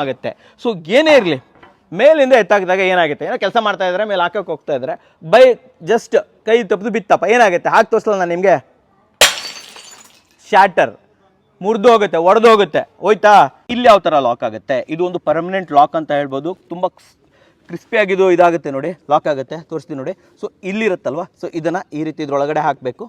ಆಗುತ್ತೆ. ಸೊ ಏನೇ ಇರಲಿ, ಮೇಲಿಂದ ಎತ್ತಾಕಿದಾಗ ಏನಾಗುತ್ತೆ, ಏನೋ ಕೆಲಸ ಮಾಡ್ತಾ ಇದ್ದಾರೆ, ಮೇಲೆ ಹಾಕಕ್ಕೆ ಹೋಗ್ತಾ ಇದ್ದಾರೆ, ಬೈ ಜಸ್ಟ್ ಕೈ ತಪ್ಪದು ಬಿತ್ತಪ್ಪ, ಏನಾಗುತ್ತೆ ಹಾಕಿ ತೋರಿಸಲ್ಲ ನಾನು ನಿಮಗೆ, ಶಾಟರ್, ಮುರಿದು ಹೋಗುತ್ತೆ, ಒಡೆದು ಹೋಗುತ್ತೆ, ಹೋಯ್ತಾ. ಇಲ್ಲಿ ಯಾವ ಥರ ಲಾಕ್ ಆಗುತ್ತೆ, ಇದು ಒಂದು ಪರ್ಮನೆಂಟ್ ಲಾಕ್ ಅಂತ ಹೇಳ್ಬೋದು. ತುಂಬ ಕ್ರಿಸ್ಪಿಯಾಗಿದ್ದು ಇದಾಗುತ್ತೆ ನೋಡಿ, ಲಾಕ್ ಆಗುತ್ತೆ, ತೋರಿಸ್ತೀನಿ ನೋಡಿ. ಸೊ ಇಲ್ಲಿರುತ್ತಲ್ವ, ಸೊ ಇದನ್ನು ಈ ರೀತಿ ಇದ್ರೊಳಗಡೆ ಹಾಕಬೇಕು,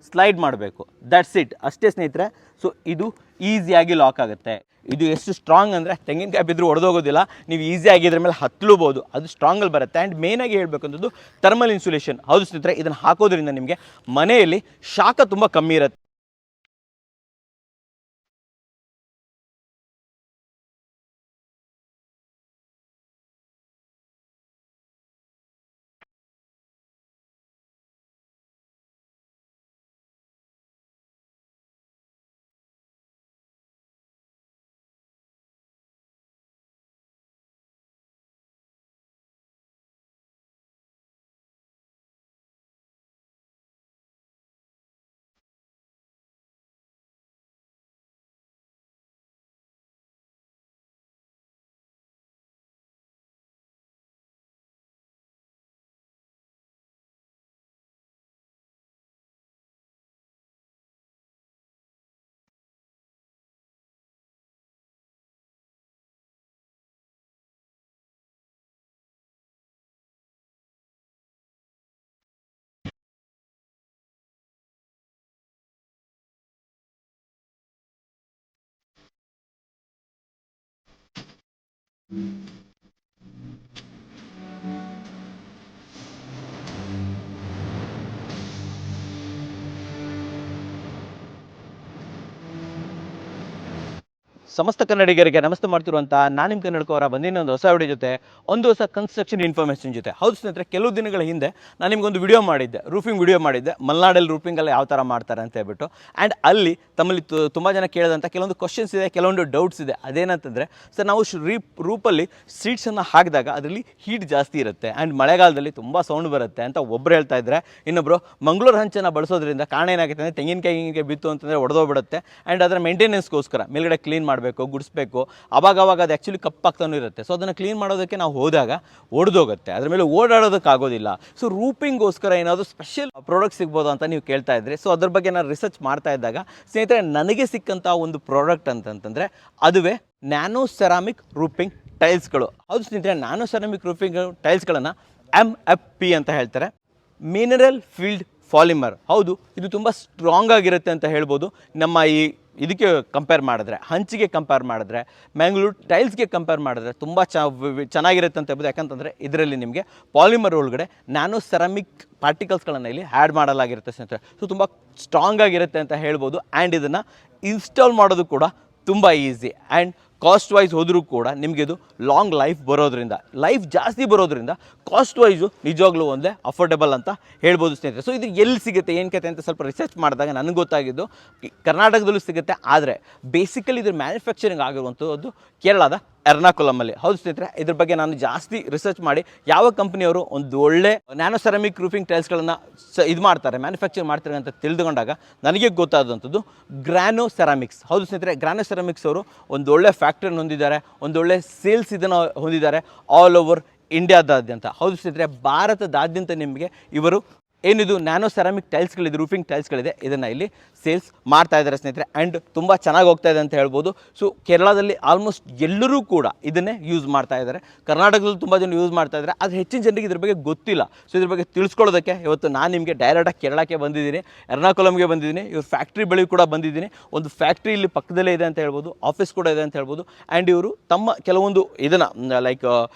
ಸ್ಲೈಡ್ ಮಾಡಬೇಕು, ದಟ್ಸ್ ಇಟ್, ಅಷ್ಟೇ ಸ್ನೇಹಿತರೆ. ಸೊ ಇದು ಈಸಿಯಾಗಿ ಲಾಕ್ ಆಗುತ್ತೆ. ಇದು ಎಷ್ಟು ಸ್ಟ್ರಾಂಗ್ ಅಂದರೆ ತೆಂಗಿನಕಾಯಿ ಬಿದ್ದರೂ ಹೊಡೆದೋಗೋದಿಲ್ಲ, ನೀವು ಈಸಿಯಾಗಿ ಇದ್ರ ಮೇಲೆ ಹತ್ತಲೂಬೋದು, ಅದು ಸ್ಟ್ರಾಂಗಲ್ಲಿ ಬರುತ್ತೆ. ಆ್ಯಂಡ್ ಮೇಯ್ನಾಗಿ ಹೇಳಬೇಕು ಅನ್ನೋದು ಥರ್ಮಲ್ ಇನ್ಸುಲೇಷನ್. ಹೌದು ಸ್ನೇಹಿತರೆ, ಇದನ್ನು ಹಾಕೋದ್ರಿಂದ ನಿಮಗೆ ಮನೆಯಲ್ಲಿ ಶಾಖ ತುಂಬ ಕಮ್ಮಿ ಇರುತ್ತೆ. ಸಮಸ್ತ ಕನ್ನಡಿಗರಿಗೆ ನಮಸ್ತೆ ಮಾಡ್ತಿರುವಂಥ ನಾನು ನಿಮ್ಮ ಕನ್ನಡಕವರ ಬಂದಿನ ಒಂದು ಹೊಸ ವಿಡಿಯೋ ಜೊತೆ, ಒಂದು ಹೊಸ ಕನ್ಸ್ಟ್ರಕ್ಷನ್ ಇನ್ಫಾರ್ಮೇಷನ್ ಜೊತೆ. ಹೌದು ಸ್ನೇಹಿತರೆ, ಕೆಲವು ದಿನಗಳ ಹಿಂದೆ ನಾನು ನಿಮಗೊಂದು ವಿಡಿಯೋ ಮಾಡಿದ್ದೆ, ರೂಫಿಂಗ್ ವಿಡಿಯೋ ಮಾಡಿದ್ದೆ, ಮಲೆನಾಡಲ್ಲಿ ರೂಫಿಂಗಲ್ಲಿ ಯಾವ ಥರ ಮಾಡ್ತಾರೆ ಅಂತ ಹೇಳ್ಬಿಟ್ಟು. ಆ್ಯಂಡ್ ಅಲ್ಲಿ ತಮ್ಮಲ್ಲಿ ತುಂಬ ಜನ ಕೇಳಿದಂಥ ಕೆಲವೊಂದು ಕ್ವಶನ್ಸ್ ಇದೆ, ಕೆಲವೊಂದು ಡೌಟ್ಸ್ ಇದೆ. ಅದೇನಂತಂದರೆ, ಸರ್ ನಾವು ರೂಪಲ್ಲಿ ಸೀಟ್ಸನ್ನು ಹಾಕಿದಾಗ ಅದರಲ್ಲಿ ಹೀಟ್ ಜಾಸ್ತಿ ಇರುತ್ತೆ ಆ್ಯಂಡ್ ಮಳೆಗಾಲದಲ್ಲಿ ತುಂಬ ಸೌಂಡ್ ಬರುತ್ತೆ ಅಂತ ಒಬ್ಬರು ಹೇಳ್ತಾ ಇದ್ದಾರೆ. ಇನ್ನೊಬ್ಬರು ಮಂಗಳೂರು ಹಂಚನ್ನು ಬಳಸೋದ್ರಿಂದ ಕಾರಣ ಏನಾಗುತ್ತೆ ಅಂದರೆ ತೆಂಗಿನಕಾಯಿಗೆ ಬಿತ್ತು ಅಂತಂದರೆ ಒಡೆದೋಗ್ಬಿಡುತ್ತೆ ಆ್ಯಂಡ್ ಅದರ ಮೇಂಟೆನೆನ್ಸ್ಗೋಸ್ಕರ ಮೇಲ್ಗಡೆ ಕ್ಲೀನ್ ಮಾಡಬೇಕು, ಗುಡಿಸ್ಬೇಕು, ಅವಾಗ ಅದು ಆ್ಯಕ್ಚುಲಿ ಕಪ್ಪಾಗ್ತಾನೂ ಇರುತ್ತೆ. ಸೊ ಅದನ್ನು ಕ್ಲೀನ್ ಮಾಡೋದಕ್ಕೆ ನಾವು ಹೋದಾಗ ಒಡೆದೋಗುತ್ತೆ, ಅದ್ರ ಮೇಲೆ ಓಡಾಡೋದಕ್ಕಾಗೋದಿಲ್ಲ. ಸೊ ರೂಪಿಂಗ್ಗೋಸ್ಕರ ಏನಾದರೂ ಸ್ಪೆಷಲ್ ಪ್ರಾಡಕ್ಟ್ ಸಿಗ್ಬೋದು ಅಂತ ನೀವು ಕೇಳ್ತಾ ಇದ್ರಿ. ಸೊ ಅದ್ರ ಬಗ್ಗೆ ನಾನು ರಿಸರ್ಚ್ ಮಾಡ್ತಾ ಇದ್ದಾಗ ಸ್ನೇಹಿತರೆ ನನಗೆ ಸಿಕ್ಕಂಥ ಒಂದು ಪ್ರಾಡಕ್ಟ್ ಅಂತಂತಂದರೆ ಅದುವೇ ನ್ಯಾನೋ ಸೆರಾಮಿಕ್ ರೂಪಿಂಗ್ ಟೈಲ್ಸ್ಗಳು. ಹೌದು ಸ್ನೇಹಿತರೆ, ನ್ಯಾನೋ ಸೆರಾಮಿಕ್ ರೂಪಿಂಗ್ ಟೈಲ್ಸ್ಗಳನ್ನು MFP ಅಂತ ಹೇಳ್ತಾರೆ, ಮಿನರಲ್ ಫೀಲ್ಡ್ ಪಾಲಿಮರ್. ಹೌದು, ಇದು ತುಂಬ ಸ್ಟ್ರಾಂಗ್ ಆಗಿರುತ್ತೆ ಅಂತ ಹೇಳ್ಬೋದು. ನಮ್ಮ ಈ ಇದಕ್ಕೆ ಕಂಪೇರ್ ಮಾಡಿದ್ರೆ, ಹಂಚಿಗೆ ಕಂಪೇರ್ ಮಾಡಿದ್ರೆ, ಮ್ಯಾಂಗ್ಳೂರ್ ಟೈಲ್ಸ್ಗೆ ಕಂಪೇರ್ ಮಾಡಿದ್ರೆ ತುಂಬ ಚೆನ್ನಾಗಿರುತ್ತೆ ಅಂತ ಹೇಳ್ಬೋದು. ಯಾಕಂತಂದರೆ ಇದರಲ್ಲಿ ನಿಮಗೆ ಪಾಲಿಮರ್ ಒಳಗಡೆ ನ್ಯಾನೋ ಸೆರಾಮಿಕ್ ಪಾರ್ಟಿಕಲ್ಸ್ಗಳನ್ನು ಇಲ್ಲಿ ಆ್ಯಡ್ ಮಾಡಲಾಗಿರುತ್ತೆ ಸ್ನೇಹಿತರೆ. ಸೊ ತುಂಬ ಸ್ಟ್ರಾಂಗ್ ಆಗಿರುತ್ತೆ ಅಂತ ಹೇಳ್ಬೋದು. ಆ್ಯಂಡ್ ಇದನ್ನು ಇನ್ಸ್ಟಾಲ್ ಮಾಡೋದು ಕೂಡ ತುಂಬ ಈಸಿ. ಆ್ಯಂಡ್ ಕಾಸ್ಟ್ ವೈಸ್ ಹೋದರೂ ಕೂಡ ನಿಮಗೆ ಇದು ಲಾಂಗ್ ಲೈಫ್ ಬರೋದ್ರಿಂದ, ಲೈಫ್ ಜಾಸ್ತಿ ಬರೋದ್ರಿಂದ ಕಾಸ್ಟ್ ವೈಸು ನಿಜವಾಗ್ಲೂ ಒಂದೇ ಅಫೋರ್ಡೆಬಲ್ ಅಂತ ಹೇಳ್ಬೋದು ಸ್ನೇಹಿತರೆ. ಸೊ ಇದು ಎಲ್ಲಿ ಸಿಗುತ್ತೆ, ಏನು ಕತೆ ಅಂತ ಸ್ವಲ್ಪ ರಿಸರ್ಚ್ ಮಾಡಿದಾಗ ನನಗೆ ಗೊತ್ತಾಗಿದ್ದು ಕರ್ನಾಟಕದಲ್ಲೂ ಸಿಗುತ್ತೆ. ಆದರೆ ಬೇಸಿಕಲಿ ಇದ್ರ ಮ್ಯಾನುಫ್ಯಾಕ್ಚರಿಂಗ್ ಆಗಿರುವಂಥದ್ದು ಕೇರಳದ ಎರ್ನಾಕುಲಮಲ್ಲಿ. ಹೌದು ಸ್ನೇಹಿತರೆ, ಇದ್ರ ಬಗ್ಗೆ ನಾನು ಜಾಸ್ತಿ ರಿಸರ್ಚ್ ಮಾಡಿ ಯಾವ ಕಂಪ್ನಿಯವರು ಒಂದು ಒಳ್ಳೆ ನ್ಯಾನೋ ಸೆರಾಮಿಕ್ ರೂಫಿಂಗ್ ಟೈಲ್ಸ್ಗಳನ್ನು ಇದು ಮಾಡ್ತಾರೆ, ಮ್ಯಾನುಫ್ಯಾಕ್ಚರ್ ಮಾಡ್ತಾರೆ ಅಂತ ತಿಳಿದುಕೊಂಡಾಗ ನನಗೆ ಗೊತ್ತಾದಂಥದ್ದು ಗ್ರಾನೋ ಸೆರಾಮಿಕ್ಸ್. ಹೌದು ಸ್ನೇಹಿತರೆ, ಗ್ರಾನೋ ಸೆರಾಮಿಕ್ಸ್ ಅವರು ಒಂದು ಒಳ್ಳೆ ಫ್ಯಾಕ್ಟ್ರಿಯನ್ನು ಹೊಂದಿದ್ದಾರೆ, ಒಂದು ಒಳ್ಳೆ ಸೇಲ್ಸ್ ಇದನ್ನು ಹೊಂದಿದ್ದಾರೆ ಆಲ್ ಓವರ್ ಇಂಡಿಯಾದಾದ್ಯಂತ. ಹೌದು ಸ್ನೇಹಿತರೆ, ಭಾರತದಾದ್ಯಂತ ನಿಮಗೆ ಇವರು ಏನಿದು ನ್ಯಾನೋ ಸೆರಾಮಿಕ್ ಟೈಲ್ಸ್ಗಳಿದೆ, ರೂಫಿಂಗ್ ಟೈಲ್ಸ್ಗಳಿದೆ, ಇದನ್ನು ಇಲ್ಲಿ ಸೇಲ್ಸ್ ಮಾಡ್ತಾ ಇದ್ದಾರೆ ಸ್ನೇಹಿತರೆ. ಆ್ಯಂಡ್ ತುಂಬ ಚೆನ್ನಾಗಿ ಹೋಗ್ತಾ ಇದೆ ಅಂತ ಹೇಳ್ಬೋದು. ಸೊ ಕೇರಳದಲ್ಲಿ ಆಲ್ಮೋಸ್ಟ್ ಎಲ್ಲರೂ ಕೂಡ ಇದನ್ನೇ ಯೂಸ್ ಮಾಡ್ತಾ ಇದ್ದಾರೆ. ಕರ್ನಾಟಕದಲ್ಲಿ ತುಂಬ ಜನ ಯೂಸ್ ಮಾಡ್ತಾ ಇದ್ದಾರೆ, ಆದರೆ ಹೆಚ್ಚಿನ ಜನರಿಗೆ ಇದ್ರ ಬಗ್ಗೆ ಗೊತ್ತಿಲ್ಲ. ಸೊ ಇದ್ರ ಬಗ್ಗೆ ತಿಳಿಸ್ಕೊಳ್ಳೋದಕ್ಕೆ ಇವತ್ತು ನಾನು ನಿಮಗೆ ಡೈರೆಕ್ಟಾಗಿ ಕೇರಳಕ್ಕೆ ಬಂದಿದ್ದೀನಿ, ಎರ್ನಾಕುಲಮ್ಗೆ ಬಂದಿದ್ದೀನಿ, ಇವ್ರ ಫ್ಯಾಕ್ಟ್ರಿ ಬಳಿ ಕೂಡ ಬಂದಿದ್ದೀನಿ. ಒಂದು ಫ್ಯಾಕ್ಟ್ರಿ ಇಲ್ಲಿ ಪಕ್ಕದಲ್ಲೇ ಇದೆ ಅಂತ ಹೇಳ್ಬೋದು, ಆಫೀಸ್ ಕೂಡ ಇದೆ ಅಂತ ಹೇಳ್ಬೋದು. ಆ್ಯಂಡ್ ಇವರು ತಮ್ಮ ಕೆಲವೊಂದು ಇದನ್ನು ಲೈಕ್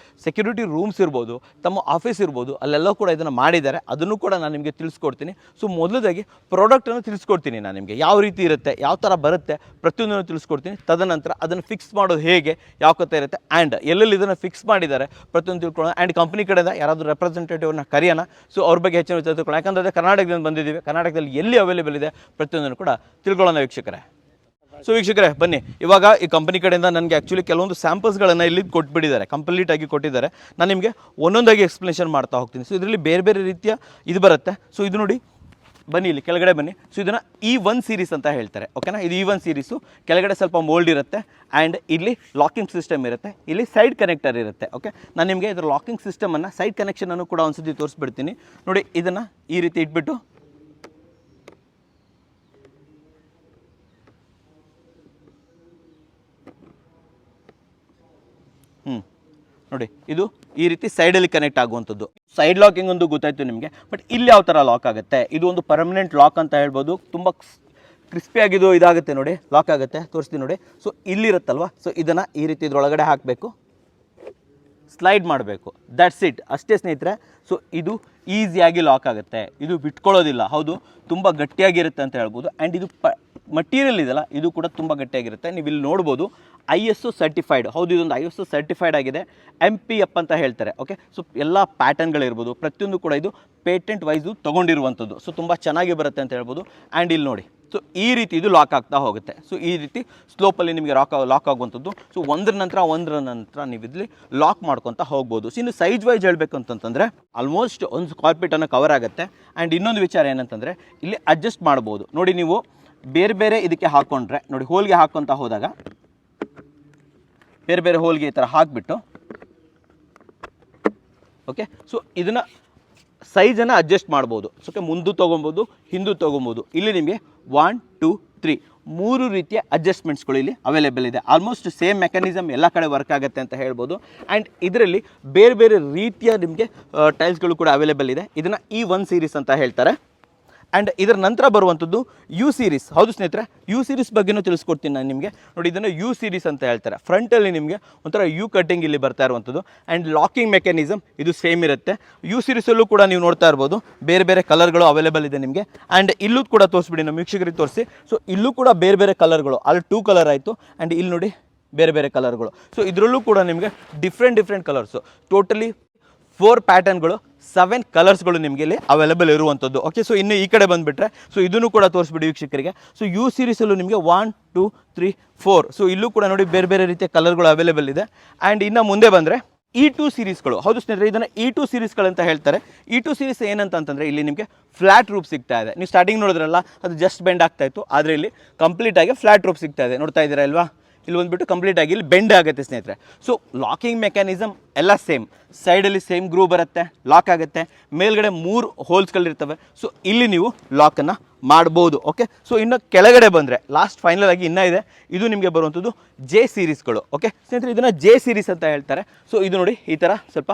ಸೆಕ್ಯೂರಿಟಿ ರೂಮ್ಸ್ ಇರ್ಬೋದು, ತಮ್ಮ ಆಫೀಸ್ ಇರ್ಬೋದು, ಅಲ್ಲೆಲ್ಲ ಕೂಡ ಇದನ್ನು ಮಾಡಿದ್ದಾರೆ. ಅದನ್ನು ಕೂಡ ನಾನು ನಿಮಗೆ ತಿಳಿಸ್ಕೊಡ್ತೀನಿ. ಸೊ ಮೊದಲದಾಗಿ ಪ್ರಾಡಕ್ಟನ್ನು ತಿಳಿಸ್ಕೊಡ್ತೀನಿ ನಾನು ನಿಮಗೆ, ಯಾವ ರೀತಿ ಇರುತ್ತೆ, ಯಾವ ಥರ ಬರುತ್ತೆ, ಪ್ರತಿಯೊಂದನ್ನು ತಿಳಿಸ್ಕೊಡ್ತೀನಿ. ತದನಂತರ ಅದನ್ನು ಫಿಕ್ಸ್ ಮಾಡೋದು ಹೇಗೆ, ಯಾವ ಕತೆ ಇರುತ್ತೆ, ಆ್ಯಂಡ್ ಎಲ್ಲೆಲ್ಲಿ ಇದನ್ನು ಫಿಕ್ಸ್ ಮಾಡಿದ್ದಾರೆ ಪ್ರತಿಯೊಂದು ತಿಳ್ಕೊಳ್ಳೋಣ. ಆ್ಯಂಡ್ ಕಂಪ್ನಿ ಕಡೆಯಿಂದ ಯಾರಾದರೂ ರೆಪ್ರೆಸೆಂಟೇಟಿವ್ನ ಕರೆಯೋಣ. ಸೊ ಅವ್ರ ಬಗ್ಗೆ ಹೆಚ್ಚಿನ ತಿಳ್ಕೊಳ್ಳೋಣ. ಯಾಕಂದರೆ ಕರ್ನಾಟಕದಿಂದ ಬಂದಿದ್ದೀವಿ, ಕರ್ನಾಟಕದಲ್ಲಿ ಎಲ್ಲಿ ಅವೈಲೇಬಲ್ ಇದೆ ಪ್ರತಿಯೊಂದನ್ನು ಕೂಡ ತಿಳ್ಕೊಳ್ಳೋಣ ವೀಕ್ಷಕರೇ. ಸೊ ವೀಕ್ಷಕರೇ ಬನ್ನಿ, ಇವಾಗ ಈ ಕಂಪನಿ ಕಡೆಯಿಂದ ನನಗೆ ಆ್ಯಕ್ಚುಲಿ ಕೆಲವೊಂದು ಸ್ಯಾಂಪಲ್ಸ್ಗಳನ್ನು ಇಲ್ಲಿ ಕೊಟ್ಬಿಟ್ಟಿದ್ದಾರೆ, ಕಂಪ್ಲೀಟಾಗಿ ಕೊಟ್ಟಿದ್ದಾರೆ. ನಾನು ನಿಮಗೆ ಒಂದೊಂದಾಗಿ ಎಕ್ಸ್ಪ್ಲನೇಷನ್ ಮಾಡ್ತಾ ಹೋಗ್ತೀನಿ. ಸೊ ಇದರಲ್ಲಿ ಬೇರೆ ಬೇರೆ ರೀತಿಯ ಇದು ಬರುತ್ತೆ. ಸೊ ಇದು ನೋಡಿ, ಬನ್ನಿ ಇಲ್ಲಿ ಕೆಳಗಡೆ ಬನ್ನಿ. ಸೊ ಇದನ್ನು E1 ಸೀರೀಸ್ ಅಂತ ಹೇಳ್ತಾರೆ, ಓಕೆನಾ. ಇದು E1 ಸೀರೀಸು. ಕೆಳಗಡೆ ಸ್ವಲ್ಪ ಮೋಲ್ಡ್ ಇರುತ್ತೆ ಆ್ಯಂಡ್ ಇಲ್ಲಿ ಲಾಕಿಂಗ್ ಸಿಸ್ಟಮ್ ಇರುತ್ತೆ, ಇಲ್ಲಿ ಸೈಡ್ ಕನೆಕ್ಟರ್ ಇರುತ್ತೆ, ಓಕೆ. ನಾನು ನಿಮಗೆ ಇದರ ಲಾಕಿಂಗ್ ಸಿಸ್ಟಮನ್ನು, ಸೈಡ್ ಕನೆಕ್ಷನನ್ನು ಕೂಡ ಒಂದ್ಸತಿ ತೋರಿಸ್ಬಿಡ್ತೀನಿ ನೋಡಿ. ಇದನ್ನು ಈ ರೀತಿ ಇಟ್ಬಿಟ್ಟು ನೋಡಿ, ಇದು ಈ ರೀತಿ ಸೈಡಲ್ಲಿ ಕನೆಕ್ಟ್ ಆಗುವಂಥದ್ದು. ಸೈಡ್ ಲಾಕಿಂಗ್ ಒಂದು ಗೊತ್ತಾಯ್ತು ನಿಮಗೆ. ಬಟ್ ಇಲ್ಲಿ ಯಾವ ಥರ ಲಾಕ್ ಆಗುತ್ತೆ, ಇದು ಒಂದು ಪರ್ಮನೆಂಟ್ ಲಾಕ್ ಅಂತ ಹೇಳ್ಬೋದು. ತುಂಬ ಕ್ರಿಸ್ಪಿಯಾಗಿದ್ದು ಇದಾಗುತ್ತೆ ನೋಡಿ, ಲಾಕ್ ಆಗುತ್ತೆ. ತೋರಿಸ್ತೀನಿ ನೋಡಿ. ಸೊ ಇಲ್ಲಿರುತ್ತಲ್ವ, ಸೊ ಇದನ್ನು ಈ ರೀತಿ ಇದ್ರೊಳಗಡೆ ಹಾಕಬೇಕು, ಸ್ಲೈಡ್ ಮಾಡಬೇಕು, ದಟ್ಸ್ ಇಟ್, ಅಷ್ಟೇ ಸ್ನೇಹಿತರೆ. ಸೊ ಇದು ಈಸಿಯಾಗಿ ಲಾಕ್ ಆಗುತ್ತೆ, ಇದು ಬಿಟ್ಕೊಳ್ಳೋದಿಲ್ಲ. ಹೌದು, ತುಂಬ ಗಟ್ಟಿಯಾಗಿರುತ್ತೆ ಅಂತ ಹೇಳ್ಬೋದು. ಆ್ಯಂಡ್ ಇದು ಮಟೀರಿಯಲ್ ಇದೆಯಲ್ಲ, ಇದು ಕೂಡ ತುಂಬ ಗಟ್ಟಿಯಾಗಿರುತ್ತೆ. ನೀವು ಇಲ್ಲಿ ನೋಡ್ಬೋದು ISO ಸರ್ಟಿಫೈಡ್. ಹೌದು, ಇದೊಂದು ISO ಸರ್ಟಿಫೈಡ್ ಆಗಿದೆ, MPF ಅಂತ ಹೇಳ್ತಾರೆ, ಓಕೆ. ಸೊ ಎಲ್ಲ ಪ್ಯಾಟರ್ನ್ಗಳಿರ್ಬೋದು, ಪ್ರತಿಯೊಂದು ಕೂಡ ಇದು ಪೇಟೆಂಟ್ ವೈಸು ತೊಗೊಂಡಿರುವಂಥದ್ದು. ಸೊ ತುಂಬ ಚೆನ್ನಾಗಿ ಬರುತ್ತೆ ಅಂತ ಹೇಳ್ಬೋದು. ಆ್ಯಂಡ್ ಇಲ್ಲಿ ನೋಡಿ, ಸೊ ಈ ರೀತಿ ಇದು ಲಾಕ್ ಆಗ್ತಾ ಹೋಗುತ್ತೆ. ಸೊ ಈ ರೀತಿ ಸ್ಲೋಪಲ್ಲಿ ನಿಮಗೆ ಲಾಕ್ ಆಗುವಂಥದ್ದು. ಸೊ ಒಂದರ ನಂತರ ನೀವು ಇಲ್ಲಿ ಲಾಕ್ ಮಾಡ್ಕೊತಾ ಹೋಗ್ಬೋದು. ಸೊ ಇನ್ನು ಸೈಜ್ ವೈಸ್ ಹೇಳಬೇಕು ಅಂತಂತಂದರೆ ಆಲ್ಮೋಸ್ಟ್ ಒಂದು ಕಾರ್ಪೆಟನ್ನು ಕವರ್ ಆಗುತ್ತೆ. ಆ್ಯಂಡ್ ಇನ್ನೊಂದು ವಿಚಾರ ಏನಂತಂದರೆ ಇಲ್ಲಿ ಅಡ್ಜಸ್ಟ್ ಮಾಡ್ಬೋದು ನೋಡಿ. ನೀವು ಬೇರೆ ಇದಕ್ಕೆ ಹಾಕ್ಕೊಂಡ್ರೆ ನೋಡಿ, ಹೋಲ್ಗೆ ಹಾಕ್ಕೊತಾ ಹೋದಾಗ ಬೇರೆ ಹೋಲ್ಗೆ ಈ ಥರ ಹಾಕಿಬಿಟ್ಟು, ಓಕೆ. ಸೊ ಇದನ್ನು ಸೈಜನ್ನು ಅಡ್ಜಸ್ಟ್ ಮಾಡ್ಬೋದು. ಸೊ ಮುಂದೆ ತೊಗೊಬೋದು, ಹಿಂದೂ ತೊಗೊಬೋದು. ಇಲ್ಲಿ ನಿಮಗೆ 1 2 3 3 ರೀತಿಯ ಅಡ್ಜಸ್ಟ್ಮೆಂಟ್ಸ್ಗಳು ಇಲ್ಲಿ ಅವೈಲೇಬಲ್ ಇದೆ. ಆಲ್ಮೋಸ್ಟ್ ಸೇಮ್ ಮೆಕ್ಯಾನಿಸಮ್ ಎಲ್ಲ ಕಡೆ ವರ್ಕ್ ಆಗುತ್ತೆ ಅಂತ ಹೇಳ್ಬೋದು. ಆ್ಯಂಡ್ ಇದರಲ್ಲಿ ಬೇರೆ ರೀತಿಯ ನಿಮಗೆ ಟೈಲ್ಸ್ಗಳು ಕೂಡ ಅವೈಲೇಬಲ್ ಇದೆ. ಇದನ್ನು E1 ಸೀರೀಸ್ ಅಂತ ಹೇಳ್ತಾರೆ. ಆ್ಯಂಡ್ ಇದರ ನಂತರ ಬರುವಂಥದ್ದು U ಸೀರೀಸ್. ಹೌದು ಸ್ನೇಹಿತರೆ, U ಸೀರೀಸ್ ಬಗ್ಗೆನೂ ತಿಳಿಸ್ಕೊಡ್ತೀನಿ ನಾನು ನಿಮಗೆ ನೋಡಿ. ಇದನ್ನು U ಸೀರೀಸ್ ಅಂತ ಹೇಳ್ತಾರೆ. ಫ್ರಂಟಲ್ಲಿ ನಿಮಗೆ ಒಂಥರ U ಕಟ್ಟಿಂಗ್ ಇಲ್ಲಿ ಬರ್ತಾ ಇರುವಂಥದ್ದು. ಆ್ಯಂಡ್ ಲಾಕಿಂಗ್ ಮೆಕ್ಯಾನಿಸಮ್ ಇದು ಸೇಮ್ ಇರುತ್ತೆ. U ಸೀರೀಸಲ್ಲೂ ಕೂಡ ನೀವು ನೋಡ್ತಾ ಇರ್ಬೋದು ಬೇರೆ ಕಲರ್ಗಳು ಅವೈಲೇಬಲ್ ಇದೆ ನಿಮಗೆ. ಆ್ಯಂಡ್ ಇಲ್ಲೂ ಕೂಡ ತೋರಿಸ್ಬಿಡಿ, ನಮ್ಮ ವೀಕ್ಷಕರಿಗೆ ತೋರಿಸಿ. ಸೊ ಇಲ್ಲೂ ಕೂಡ ಬೇರೆ ಕಲರ್ಗಳು, ಅಲ್ಲಿ 2 ಕಲರ್ ಆಯಿತು. ಆ್ಯಂಡ್ ಇಲ್ಲಿ ನೋಡಿ ಬೇರೆ ಕಲರ್ಗಳು. ಸೊ ಇದರಲ್ಲೂ ಕೂಡ ನಿಮಗೆ ಡಿಫ್ರೆಂಟ್ ಕಲರ್ಸು, ಟೋಟಲಿ 4 ಪ್ಯಾಟರ್ನ್ಗಳು, 7 ಕಲರ್ಸ್ಗಳು ನಿಮಗೆ ಇಲ್ಲಿ ಅವೈಲೇಬಲ್ ಇರುವಂಥದ್ದು, ಓಕೆ. ಸೊ ಇನ್ನು ಈ ಕಡೆ ಬಂದುಬಿಟ್ರೆ, ಸೊ ಇದನ್ನು ಕೂಡ ತೋರಿಸ್ಬಿಡಿ ವೀಕ್ಷಕರಿಗೆ. ಸೊ U ಸೀರೀಸಲ್ಲೂ ನಿಮಗೆ 1 2 3 4. ಸೊ ಇಲ್ಲೂ ಕೂಡ ನೋಡಿ ಬೇರೆ ರೀತಿಯ ಕಲರ್ಗಳು ಅವೈಲೇಬಲ್ ಇದೆ. ಆ್ಯಂಡ್ ಇನ್ನು ಮುಂದೆ ಬಂದರೆ E2 ಸೀರೀಸ್ಗಳು. ಹೌದು ಸ್ನೇಹಿತರೆ, ಇದನ್ನು E2 ಸೀರೀಸ್ಗಳಂತ ಹೇಳ್ತಾರೆ. E2 ಸೀರೀಸ್ ಏನಂತಂದರೆ ಇಲ್ಲಿ ನಿಮಗೆ ಫ್ಲ್ಯಾಟ್ ರೂಪ್ ಸಿಗ್ತಾ ಇದೆ. ನೀವು ಸ್ಟಾರ್ಟಿಂಗ್ ನೋಡಿದ್ರಲ್ಲ, ಅದು ಜಸ್ಟ್ ಬೆಂಡ್ ಆಗ್ತಾ ಇತ್ತು, ಆದರೆ ಇಲ್ಲಿ ಕಂಪ್ಲೀಟಾಗಿ ಫ್ಲ್ಯಾಟ್ ರೂಪ್ ಸಿಗ್ತಾ ಇದೆ. ನೋಡ್ತಾ ಇದ್ದೀರಾ ಇಲ್ವಾ, ಇಲ್ಲಿ ಬಂದುಬಿಟ್ಟು ಕಂಪ್ಲೀಟಾಗಿ ಇಲ್ಲಿ ಬೆಂಡ್ ಆಗುತ್ತೆ ಸ್ನೇಹಿತರೆ. ಸೊ ಲಾಕಿಂಗ್ ಮೆಕ್ಯಾನಿಸಮ್ ಎಲ್ಲ ಸೇಮ್, ಸೈಡಲ್ಲಿ ಸೇಮ್ ಗ್ರೂ ಬರುತ್ತೆ, ಲಾಕ್ ಆಗುತ್ತೆ. ಮೇಲ್ಗಡೆ 3 ಹೋಲ್ಸ್ಗಳಿರ್ತವೆ. ಸೊ ಇಲ್ಲಿ ನೀವು ಲಾಕನ್ನು ಮಾಡ್ಬೋದು, ಓಕೆ. ಸೊ ಇನ್ನು ಕೆಳಗಡೆ ಬಂದರೆ ಲಾಸ್ಟ್ ಫೈನಲ್ ಆಗಿ ಇನ್ನೂ ಇದೆ, ಇದು ನಿಮಗೆ ಬರುವಂಥದ್ದು J ಸೀರೀಸ್ಗಳು, ಓಕೆ ಸ್ನೇಹಿತರೆ. ಇದನ್ನು J ಸೀರೀಸ್ ಅಂತ ಹೇಳ್ತಾರೆ. ಸೊ ಇದು ನೋಡಿ ಈ ಥರ ಸ್ವಲ್ಪ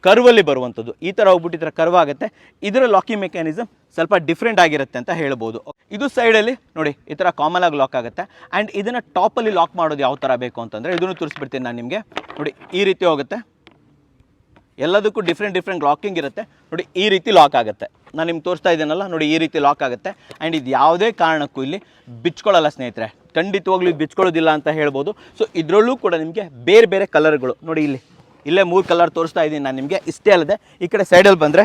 ಕರ್ವಲ್ಲಿ ಬರುವಂಥದ್ದು, ಈ ಥರ ಹೋಗ್ಬಿಟ್ಟು ಈ ಥರ ಕರ್ವ್ ಆಗುತ್ತೆ. ಇದರ ಲಾಕಿಂಗ್ ಮೆಕ್ಯಾನಿಸಮ್ ಸ್ವಲ್ಪ ಡಿಫ್ರೆಂಟ್ ಆಗಿರುತ್ತೆ ಅಂತ ಹೇಳ್ಬೋದು. ಇದು ಸೈಡಲ್ಲಿ ನೋಡಿ ಈ ಥರ ಕಾಮನ್ ಆಗಿ ಲಾಕ್ ಆಗುತ್ತೆ. ಆ್ಯಂಡ್ ಇದನ್ನು ಟಾಪಲ್ಲಿ ಲಾಕ್ ಮಾಡೋದು ಯಾವ ಥರ ಬೇಕು ಅಂತಂದರೆ ಇದನ್ನು ತೋರಿಸ್ಬಿಡ್ತೀನಿ ನಾನು ನಿಮಗೆ ನೋಡಿ. ಈ ರೀತಿ ಹೋಗುತ್ತೆ, ಎಲ್ಲದಕ್ಕೂ ಡಿಫ್ರೆಂಟ್ ಲಾಕಿಂಗ್ ಇರುತ್ತೆ ನೋಡಿ. ಈ ರೀತಿ ಲಾಕ್ ಆಗುತ್ತೆ, ನಾನು ನಿಮ್ಗೆ ತೋರಿಸ್ತಾ ಇದ್ದೀನಲ್ಲ ನೋಡಿ, ಈ ರೀತಿ ಲಾಕ್ ಆಗುತ್ತೆ. ಆ್ಯಂಡ್ ಇದು ಯಾವುದೇ ಕಾರಣಕ್ಕೂ ಇಲ್ಲಿ ಬಿಚ್ಕೊಳ್ಳಲ್ಲ ಸ್ನೇಹಿತರೆ, ಖಂಡಿತವಾಗ್ಲೂ ಇದು ಬಿಚ್ಕೊಳ್ಳೋದಿಲ್ಲ ಅಂತ ಹೇಳ್ಬೋದು. ಸೊ ಇದರಲ್ಲೂ ಕೂಡ ನಿಮಗೆ ಬೇರೆ ಕಲರ್ಗಳು ನೋಡಿ, ಇಲ್ಲೇ 3 ಕಲರ್ ತೋರಿಸ್ತಾ ಇದ್ದೀನಿ ನಾನು ನಿಮಗೆ. ಇಷ್ಟೇ ಅಲ್ಲದೆ ಈ ಕಡೆ ಸೈಡಲ್ಲಿ ಬಂದರೆ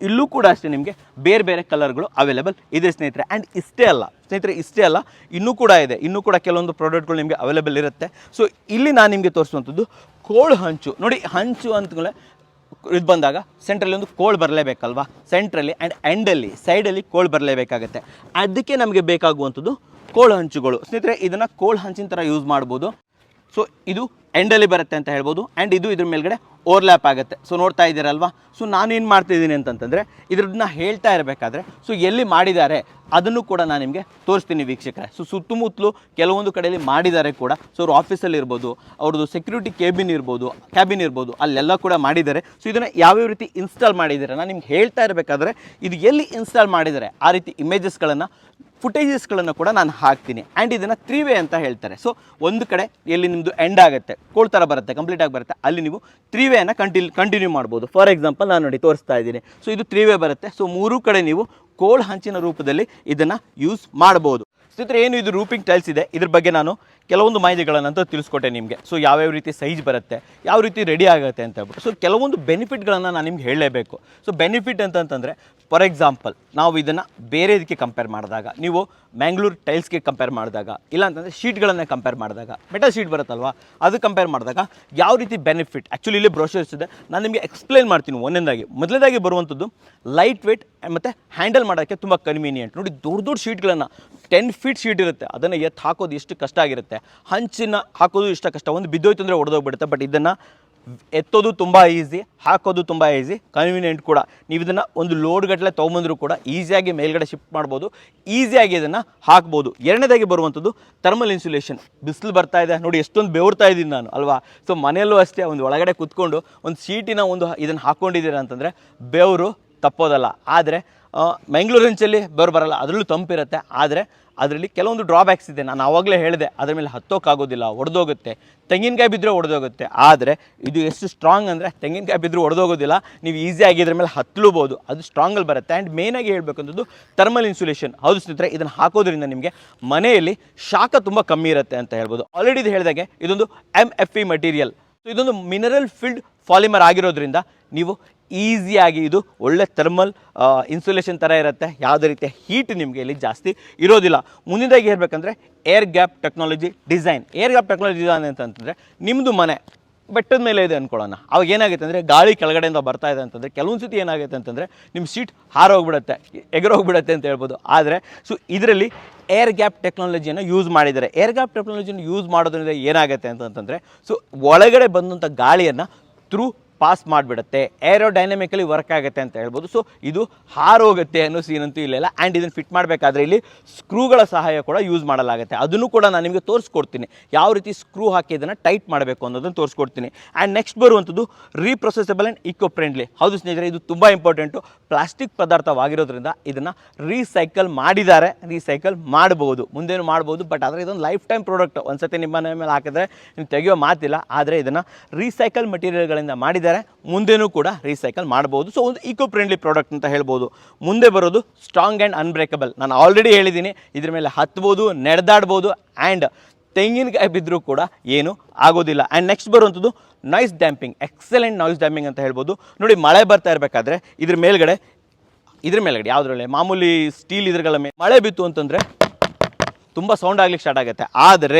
ಇಲ್ಲೂ ಕೂಡ ಅಷ್ಟೇ ನಿಮಗೆ ಬೇರೆ ಕಲರ್ಗಳು ಅವೈಲೇಬಲ್ ಇದೆ ಸ್ನೇಹಿತರೆ. ಆ್ಯಂಡ್ ಇಷ್ಟೇ ಅಲ್ಲ, ಇನ್ನೂ ಕೂಡ ಇದೆ, ಇನ್ನೂ ಕೂಡ ಕೆಲವೊಂದು ಪ್ರಾಡಕ್ಟ್ಗಳು ನಿಮಗೆ ಅವೈಲೇಬಲ್ ಇರುತ್ತೆ. ಸೊ ಇಲ್ಲಿ ನಾನು ನಿಮಗೆ ತೋರಿಸುವಂಥದ್ದು ಕೋಳು ಹಂಚು ನೋಡಿ. ಹಂಚು ಅಂತಲೇ ಇದು ಬಂದಾಗ ಸೆಂಟ್ರಲ್ಲಿ ಒಂದು ಕೋಳು ಬರಲೇಬೇಕಲ್ವಾ, ಸೆಂಟ್ರಲ್ಲಿ ಆ್ಯಂಡ್ ಎಂಡಲ್ಲಿ ಸೈಡಲ್ಲಿ ಕೋಳು ಬರಲೇಬೇಕಾಗತ್ತೆ. ಅದಕ್ಕೆ ನಮಗೆ ಬೇಕಾಗುವಂಥದ್ದು ಕೋಳು ಹಂಚುಗಳು ಸ್ನೇಹಿತರೆ. ಇದನ್ನು ಕೋಳು ಹಂಚಿನ ಥರ ಯೂಸ್ ಮಾಡ್ಬೋದು. ಸೊ ಇದು ಎಂಡಲ್ಲಿ ಬರುತ್ತೆ ಅಂತ ಹೇಳ್ಬೋದು. ಆ್ಯಂಡ್ ಇದು ಇದ್ರ ಮೇಲ್ಗಡೆ ಓವರ್ಲ್ಯಾಪ್ ಆಗುತ್ತೆ. ಸೊ ನೋಡ್ತಾ ಇದ್ದೀರಲ್ವಾ. ಸೊ ನಾನೇನು ಮಾಡ್ತಿದ್ದೀನಿ ಅಂತಂತಂದರೆ ಇದ್ರನ್ನ ಹೇಳ್ತಾ ಇರಬೇಕಾದ್ರೆ ಸೊ ಎಲ್ಲಿ ಮಾಡಿದ್ದಾರೆ ಅದನ್ನು ಕೂಡ ನಾನು ನಿಮಗೆ ತೋರಿಸ್ತೀನಿ ವೀಕ್ಷಕರೇ. ಸೊ ಸುತ್ತಮುತ್ತಲು ಕೆಲವೊಂದು ಕಡೆಯಲ್ಲಿ ಮಾಡಿದ್ದಾರೆ ಕೂಡ. ಸೊ ಅವ್ರ ಆಫೀಸಲ್ಲಿ ಇರ್ಬೋದು, ಅವ್ರದ್ದು ಸೆಕ್ಯೂರಿಟಿ ಕ್ಯಾಬಿನ್ ಇರ್ಬೋದು, ಅಲ್ಲೆಲ್ಲ ಕೂಡ ಮಾಡಿದ್ದಾರೆ. ಸೊ ಇದನ್ನು ಯಾವ್ಯಾವ ರೀತಿ ಇನ್ಸ್ಟಾಲ್ ಮಾಡಿದ್ದಾರೆ ನಾನು ನಿಮ್ಗೆ ಹೇಳ್ತಾ ಇರಬೇಕಾದ್ರೆ ಇದು ಎಲ್ಲಿ ಇನ್ಸ್ಟಾಲ್ ಮಾಡಿದ್ದಾರೆ ಆ ರೀತಿ ಇಮೇಜಸ್ಗಳನ್ನು, ಫುಟೇಜಸ್ಗಳನ್ನು ಕೂಡ ನಾನು ಹಾಕ್ತೀನಿ. ಆ್ಯಂಡ್ ಇದನ್ನು 3 ವೇ ಅಂತ ಹೇಳ್ತಾರೆ. ಸೊ ಒಂದು ಕಡೆ ಎಲ್ಲಿ ನಿಮ್ಮದು ಎಂಡ್ ಆಗುತ್ತೆ, ಕೋಲ್ ಥರ ಬರುತ್ತೆ, ಕಂಪ್ಲೀಟಾಗಿ ಬರುತ್ತೆ, ಅಲ್ಲಿ ನೀವು 3 ವೇಯನ್ನು ಕಂಟಿನ್ಯೂ ಮಾಡ್ಬೋದು. ಫಾರ್ ಎಕ್ಸಾಂಪಲ್ ನಾನು ನೋಡಿ ತೋರಿಸ್ತಾ ಇದ್ದೀನಿ. ಸೊ ಇದು 3 ವೇ ಬರುತ್ತೆ. ಸೊ 3 ಕಡೆ ನೀವು ಕೋಲ್ ಹಂಚಿನ ರೂಪದಲ್ಲಿ ಇದನ್ನು ಯೂಸ್ ಮಾಡ್ಬೋದು. ಸ್ನೇಹಿತರೆ, ಏನು ಇದು ರೂಪಿಂಗ್ ಟೈಲ್ಸ್ ಇದೆ, ಇದ್ರ ಬಗ್ಗೆ ನಾನು ಕೆಲವೊಂದು ಮಾಹಿತಿಗಳನ್ನಂತೂ ತಿಳಿಸ್ಕೊಟ್ಟೆ ನಿಮಗೆ. ಸೊ ಯಾವ್ಯಾವ ರೀತಿ ಸೈಜ್ ಬರುತ್ತೆ, ಯಾವ ರೀತಿ ರೆಡಿ ಆಗುತ್ತೆ ಅಂತ ಹೇಳ್ಬಿಟ್ಟು. ಸೊ ಕೆಲವೊಂದು ಬೆನಿಫಿಟ್ಗಳನ್ನು ನಾನು ನಿಮ್ಗೆ ಹೇಳಲೇಬೇಕು. ಸೊ ಬೆನಿಫಿಟ್ ಅಂತಂತಂದರೆ, ಫಾರ್ ಎಕ್ಸಾಂಪಲ್ ನಾವು ಇದನ್ನು ಬೇರೆ ಇದಕ್ಕೆ ಕಂಪೇರ್ ಮಾಡಿದಾಗ, ನೀವು ಮ್ಯಾಂಗ್ಳೂರ್ ಟೈಲ್ಸ್ಗೆ ಕಂಪೇರ್ ಮಾಡಿದಾಗ, ಇಲ್ಲ ಅಂತಂದರೆ ಶೀಟ್ಗಳನ್ನು ಕಂಪೇರ್ ಮಾಡಿದಾಗ, ಮೆಟಲ್ ಶೀಟ್ ಬರುತ್ತಲ್ವ, ಅದು ಕಂಪೇರ್ ಮಾಡಿದಾಗ ಯಾವ ರೀತಿ ಬೆನಿಫಿಟ್, ಆ್ಯಕ್ಚುಲಿ ಇಲ್ಲಿ ಬ್ರೋಷರ್ಸ್ ಇದೆ, ನಾನು ನಿಮಗೆ ಎಕ್ಸ್ಪ್ಲೇನ್ ಮಾಡ್ತೀನಿ ಒಂದೊಂದಾಗಿ. ಮೊದಲನೇದಾಗಿ ಬರುವಂಥದ್ದು ಲೈಟ್ ವೇಟ್ ಮತ್ತು ಹ್ಯಾಂಡಲ್ ಮಾಡೋಕ್ಕೆ ತುಂಬ ಕನ್ವೀನಿಯೆಂಟ್. ನೋಡಿ, ದೊಡ್ಡ ದೊಡ್ಡ ಶೀಟ್ಗಳನ್ನು 10 ಫೀಟ್ ಶೀಟ್ ಇರುತ್ತೆ, ಅದನ್ನು ಎತ್ತು ಹಾಕೋದು ಎಷ್ಟು ಕಷ್ಟ ಆಗಿರುತ್ತೆ, ಹಂಚಿನ ಹಾಕೋದು ಇಷ್ಟ ಕಷ್ಟ, ಒಂದು ಬಿದ್ದೋಯ್ತು ಅಂದರೆ ಹೊಡೆದೋಗ್ಬಿಡುತ್ತೆ. ಬಟ್ ಇದನ್ನು ಎತ್ತೋದು ತುಂಬ ಈಸಿ, ಹಾಕೋದು ತುಂಬ ಈಸಿ, ಕನ್ವೀನಿಯೆಂಟ್ ಕೂಡ. ನೀವು ಇದನ್ನು ಒಂದು ಲೋಡ್ ಗಟ್ಟಲೆ ತೊಗೊಂಬಂದರೂ ಕೂಡ ಈಸಿಯಾಗಿ ಮೇಲ್ಗಡೆ ಶಿಫ್ಟ್ ಮಾಡ್ಬೋದು, ಈಸಿಯಾಗಿ ಇದನ್ನು ಹಾಕ್ಬೋದು. ಎರಡನೇದಾಗಿ ಬರುವಂಥದ್ದು ಥರ್ಮಲ್ ಇನ್ಸುಲೇಷನ್. ಬಿಸಿಲು ಬರ್ತಾ ಇದೆ ನೋಡಿ, ಎಷ್ಟೊಂದು ಬೆವರ್ತಾ ಇದ್ದೀನಿ ನಾನು ಅಲ್ವಾ. ಸೊ ಮನೆಯಲ್ಲೂ ಅಷ್ಟೇ, ಒಂದು ಒಳಗಡೆ ಕುತ್ಕೊಂಡು ಒಂದು ಶೀಟಿನ ಒಂದು ಇದನ್ನು ಹಾಕ್ಕೊಂಡಿದ್ದೀರಾ ಅಂತಂದರೆ ಬೆವರು ತಪ್ಪೋದಲ್ಲ. ಆದರೆ ಮ್ಯಾಂಗ್ಳೂರ್ ಹೆಂಚಲ್ಲಿ ಬೆವರು ಬರಲ್ಲ, ಅದರಲ್ಲೂ ತಂಪಿರುತ್ತೆ. ಆದರೆ ಅದರಲ್ಲಿ ಕೆಲವೊಂದು ಡ್ರಾಬ್ಯಾಕ್ಸ್ ಇದೆ, ನಾನು ಆವಾಗಲೇ ಹೇಳಿದೆ, ಅದ್ರ ಮೇಲೆ ಹತ್ತೋಕ್ಕಾಗೋದಿಲ್ಲ, ಒಡೆದೋಗುತ್ತೆ. ತೆಂಗಿನಕಾಯಿ ಬಿದ್ದರೆ ಒಡೆದೋಗುತ್ತೆ. ಆದರೆ ಇದು ಎಷ್ಟು ಸ್ಟ್ರಾಂಗ್ ಅಂದರೆ, ತೆಂಗಿನಕಾಯಿ ಬಿದ್ದರೂ ಒಡೆದೋಗೋದಿಲ್ಲ, ನೀವು ಈಸಿಯಾಗಿ ಇದ್ರ ಮೇಲೆ ಹತ್ತಲೂಬೋದು, ಅದು ಸ್ಟ್ರಾಂಗಲ್ಲಿ ಬರುತ್ತೆ. ಆ್ಯಂಡ್ ಮೇನಾಗಿ ಹೇಳಬೇಕಂಥದ್ದು ಥರ್ಮಲ್ ಇನ್ಸುಲೇಷನ್. ಹೌದು ಸ್ನೇಹಿತರೆ, ಇದನ್ನು ಹಾಕೋದ್ರಿಂದ ನಿಮಗೆ ಮನೆಯಲ್ಲಿ ಶಾಖ ತುಂಬ ಕಮ್ಮಿ ಇರುತ್ತೆ ಅಂತ ಹೇಳ್ಬೋದು. ಆಲ್ರೆಡಿ ಇದು ಹೇಳಿದಾಗೆ ಇದೊಂದು MFE ಮಟೀರಿಯಲ್. ಸೊ ಇದೊಂದು ಮಿನರಲ್ ಫಿಲ್ಡ್ ಪಾಲಿಮರ್ ಆಗಿರೋದ್ರಿಂದ ನೀವು ಈಸಿಯಾಗಿ ಇದು ಒಳ್ಳೆ ಥರ್ಮಲ್ ಇನ್ಸುಲೇಷನ್ ಥರ ಇರುತ್ತೆ. ಯಾವುದೇ ರೀತಿಯ ಹೀಟ್ ನಿಮಗೆ ಇಲ್ಲಿ ಜಾಸ್ತಿ ಇರೋದಿಲ್ಲ. ಮುಂದಿನದಾಗಿ ಹೇಳಬೇಕಂದ್ರೆ air gap technology design. Air gap technology design ಅಂತಂದರೆ, ನಿಮ್ಮದು ಮನೆ ಬೆಟ್ಟದ ಮೇಲೆ ಇದೆ ಅಂದ್ಕೊಳ್ಳೋಣ, ಅವಾಗ ಏನಾಗುತ್ತೆ ಅಂದರೆ ಗಾಳಿ ಕೆಳಗಡೆಯಿಂದ ಬರ್ತಾ ಇದೆ ಅಂತಂದರೆ ಕೆಲವೊಂದು ಸತಿ ಏನಾಗುತ್ತೆ ಅಂತಂದರೆ ನಿಮ್ಮ ಸೀಟ್ ಹಾರೋಗ್ಬಿಡುತ್ತೆ, ಎಗರೋಗ್ಬಿಡುತ್ತೆ ಅಂತ ಹೇಳ್ಬೋದು. ಆದರೆ ಸೊ ಇದರಲ್ಲಿ ಏರ್ ಗ್ಯಾಪ್ ಟೆಕ್ನಾಲಜಿಯನ್ನು ಯೂಸ್ ಮಾಡಿದ್ದಾರೆ. ಏರ್ ಗ್ಯಾಪ್ ಟೆಕ್ನಾಲಜಿಯನ್ನು ಯೂಸ್ ಮಾಡೋದ್ರಿಂದ ಏನಾಗುತ್ತೆ ಅಂತಂದರೆ, ಸೊ ಒಳಗಡೆ ಬಂದಂಥ ಗಾಳಿಯನ್ನು ಥ್ರೂ ಪಾಸ್ ಮಾಡಿಬಿಡುತ್ತೆ, ಏರೋಡೈನಮಿಕಲಿ ವರ್ಕ್ ಆಗುತ್ತೆ ಅಂತ ಹೇಳ್ಬೋದು. ಸೊ ಇದು ಹಾರೋಗುತ್ತೆ ಅನ್ನೋ ಸೀನಂತೂ ಇಲ್ಲೆಲ್ಲ. ಆ್ಯಂಡ್ ಇದನ್ನು ಫಿಟ್ ಮಾಡಬೇಕಾದ್ರೆ ಇಲ್ಲಿ ಸ್ಕ್ರೂಗಳ ಸಹಾಯ ಕೂಡ ಯೂಸ್ ಮಾಡಲಾಗುತ್ತೆ. ಅದನ್ನು ಕೂಡ ನಾನು ನಿಮಗೆ ತೋರಿಸ್ಕೊಡ್ತೀನಿ, ಯಾವ ರೀತಿ ಸ್ಕ್ರೂ ಹಾಕಿ ಇದನ್ನು ಟೈಟ್ ಮಾಡಬೇಕು ಅನ್ನೋದನ್ನು ತೋರಿಸ್ಕೊಡ್ತೀನಿ. ಆ್ಯಂಡ್ ನೆಕ್ಸ್ಟ್ ಬರುವಂಥದ್ದು ರೀಪ್ರೊಸೆಸಬಲ್ ಆ್ಯಂಡ್ ಇಕೋ ಫ್ರೆಂಡ್ಲಿ. ಹೌದು ಸ್ನೇಹಿತರೆ, ಇದು ತುಂಬ ಇಂಪಾರ್ಟೆಂಟು. ಪ್ಲಾಸ್ಟಿಕ್ ಪದಾರ್ಥವಾಗಿರೋದ್ರಿಂದ ಇದನ್ನು ರೀಸೈಕಲ್ ಮಾಡಿದ್ದಾರೆ, ರೀಸೈಕಲ್ ಮಾಡ್ಬೋದು, ಮುಂದೇನು ಮಾಡ್ಬೋದು. ಬಟ್ ಆದರೆ ಇದೊಂದು ಲೈಫ್ ಟೈಮ್ ಪ್ರಾಡಕ್ಟ್, ಒಂದು ಸತಿ ನಿಮ್ಮ ಮನೆ ಮೇಲೆ ಹಾಕಿದ್ರೆ ನೀವು ತೆಗೆಯೋ ಮಾತಿಲ್ಲ. ಆದರೆ ಇದನ್ನು ರೀಸೈಕಲ್ ಮೆಟೀರಿಯಲ್ಗಳಿಂದ ಮಾಡಿದ್ದಾರೆ, ಮುಂದೆನೂ ಕೂಡ ರೀಸೈಕಲ್ ಮಾಡ್ಬೋದು. ಸೊ ಒಂದು ಈಕೋ ಫ್ರೆಂಡ್ಲಿ ಪ್ರಾಡಕ್ಟ್ ಅಂತ ಹೇಳ್ಬೋದು. ಮುಂದೆ ಬರೋದು ಸ್ಟ್ರಾಂಗ್ ಆ್ಯಂಡ್ ಅನ್ಬ್ರೇಕಬಲ್. ನಾನು ಆಲ್ರೆಡಿ ಹೇಳಿದ್ದೀನಿ, ಇದ್ರ ಮೇಲೆ ಹತ್ಬೋದು, ನಡೆದಾಡ್ಬೋದು, ಆ್ಯಂಡ್ ತೆಂಗಿನಕಾಯಿ ಬಿದ್ದರೂ ಕೂಡ ಏನು ಆಗೋದಿಲ್ಲ. ಆ್ಯಂಡ್ ನೆಕ್ಸ್ಟ್ ಬರುವಂಥದ್ದು noise damping. Excellent noise damping ಅಂತ ಹೇಳ್ಬೋದು. ನೋಡಿ, ಮಳೆ ಬರ್ತಾ ಇರಬೇಕಾದ್ರೆ ಇದ್ರ ಮೇಲ್ಗಡೆ ಯಾವುದ್ರಲ್ಲೇ ಮಾಮೂಲಿ ಸ್ಟೀಲ್ ಇದ್ರಗಳ ಮೇಲೆ ಮಳೆ ಬಿತ್ತು ಅಂತಂದರೆ ತುಂಬ ಸೌಂಡ್ ಆಗ್ಲಿಕ್ಕೆ ಸ್ಟಾರ್ಟ್ ಆಗುತ್ತೆ.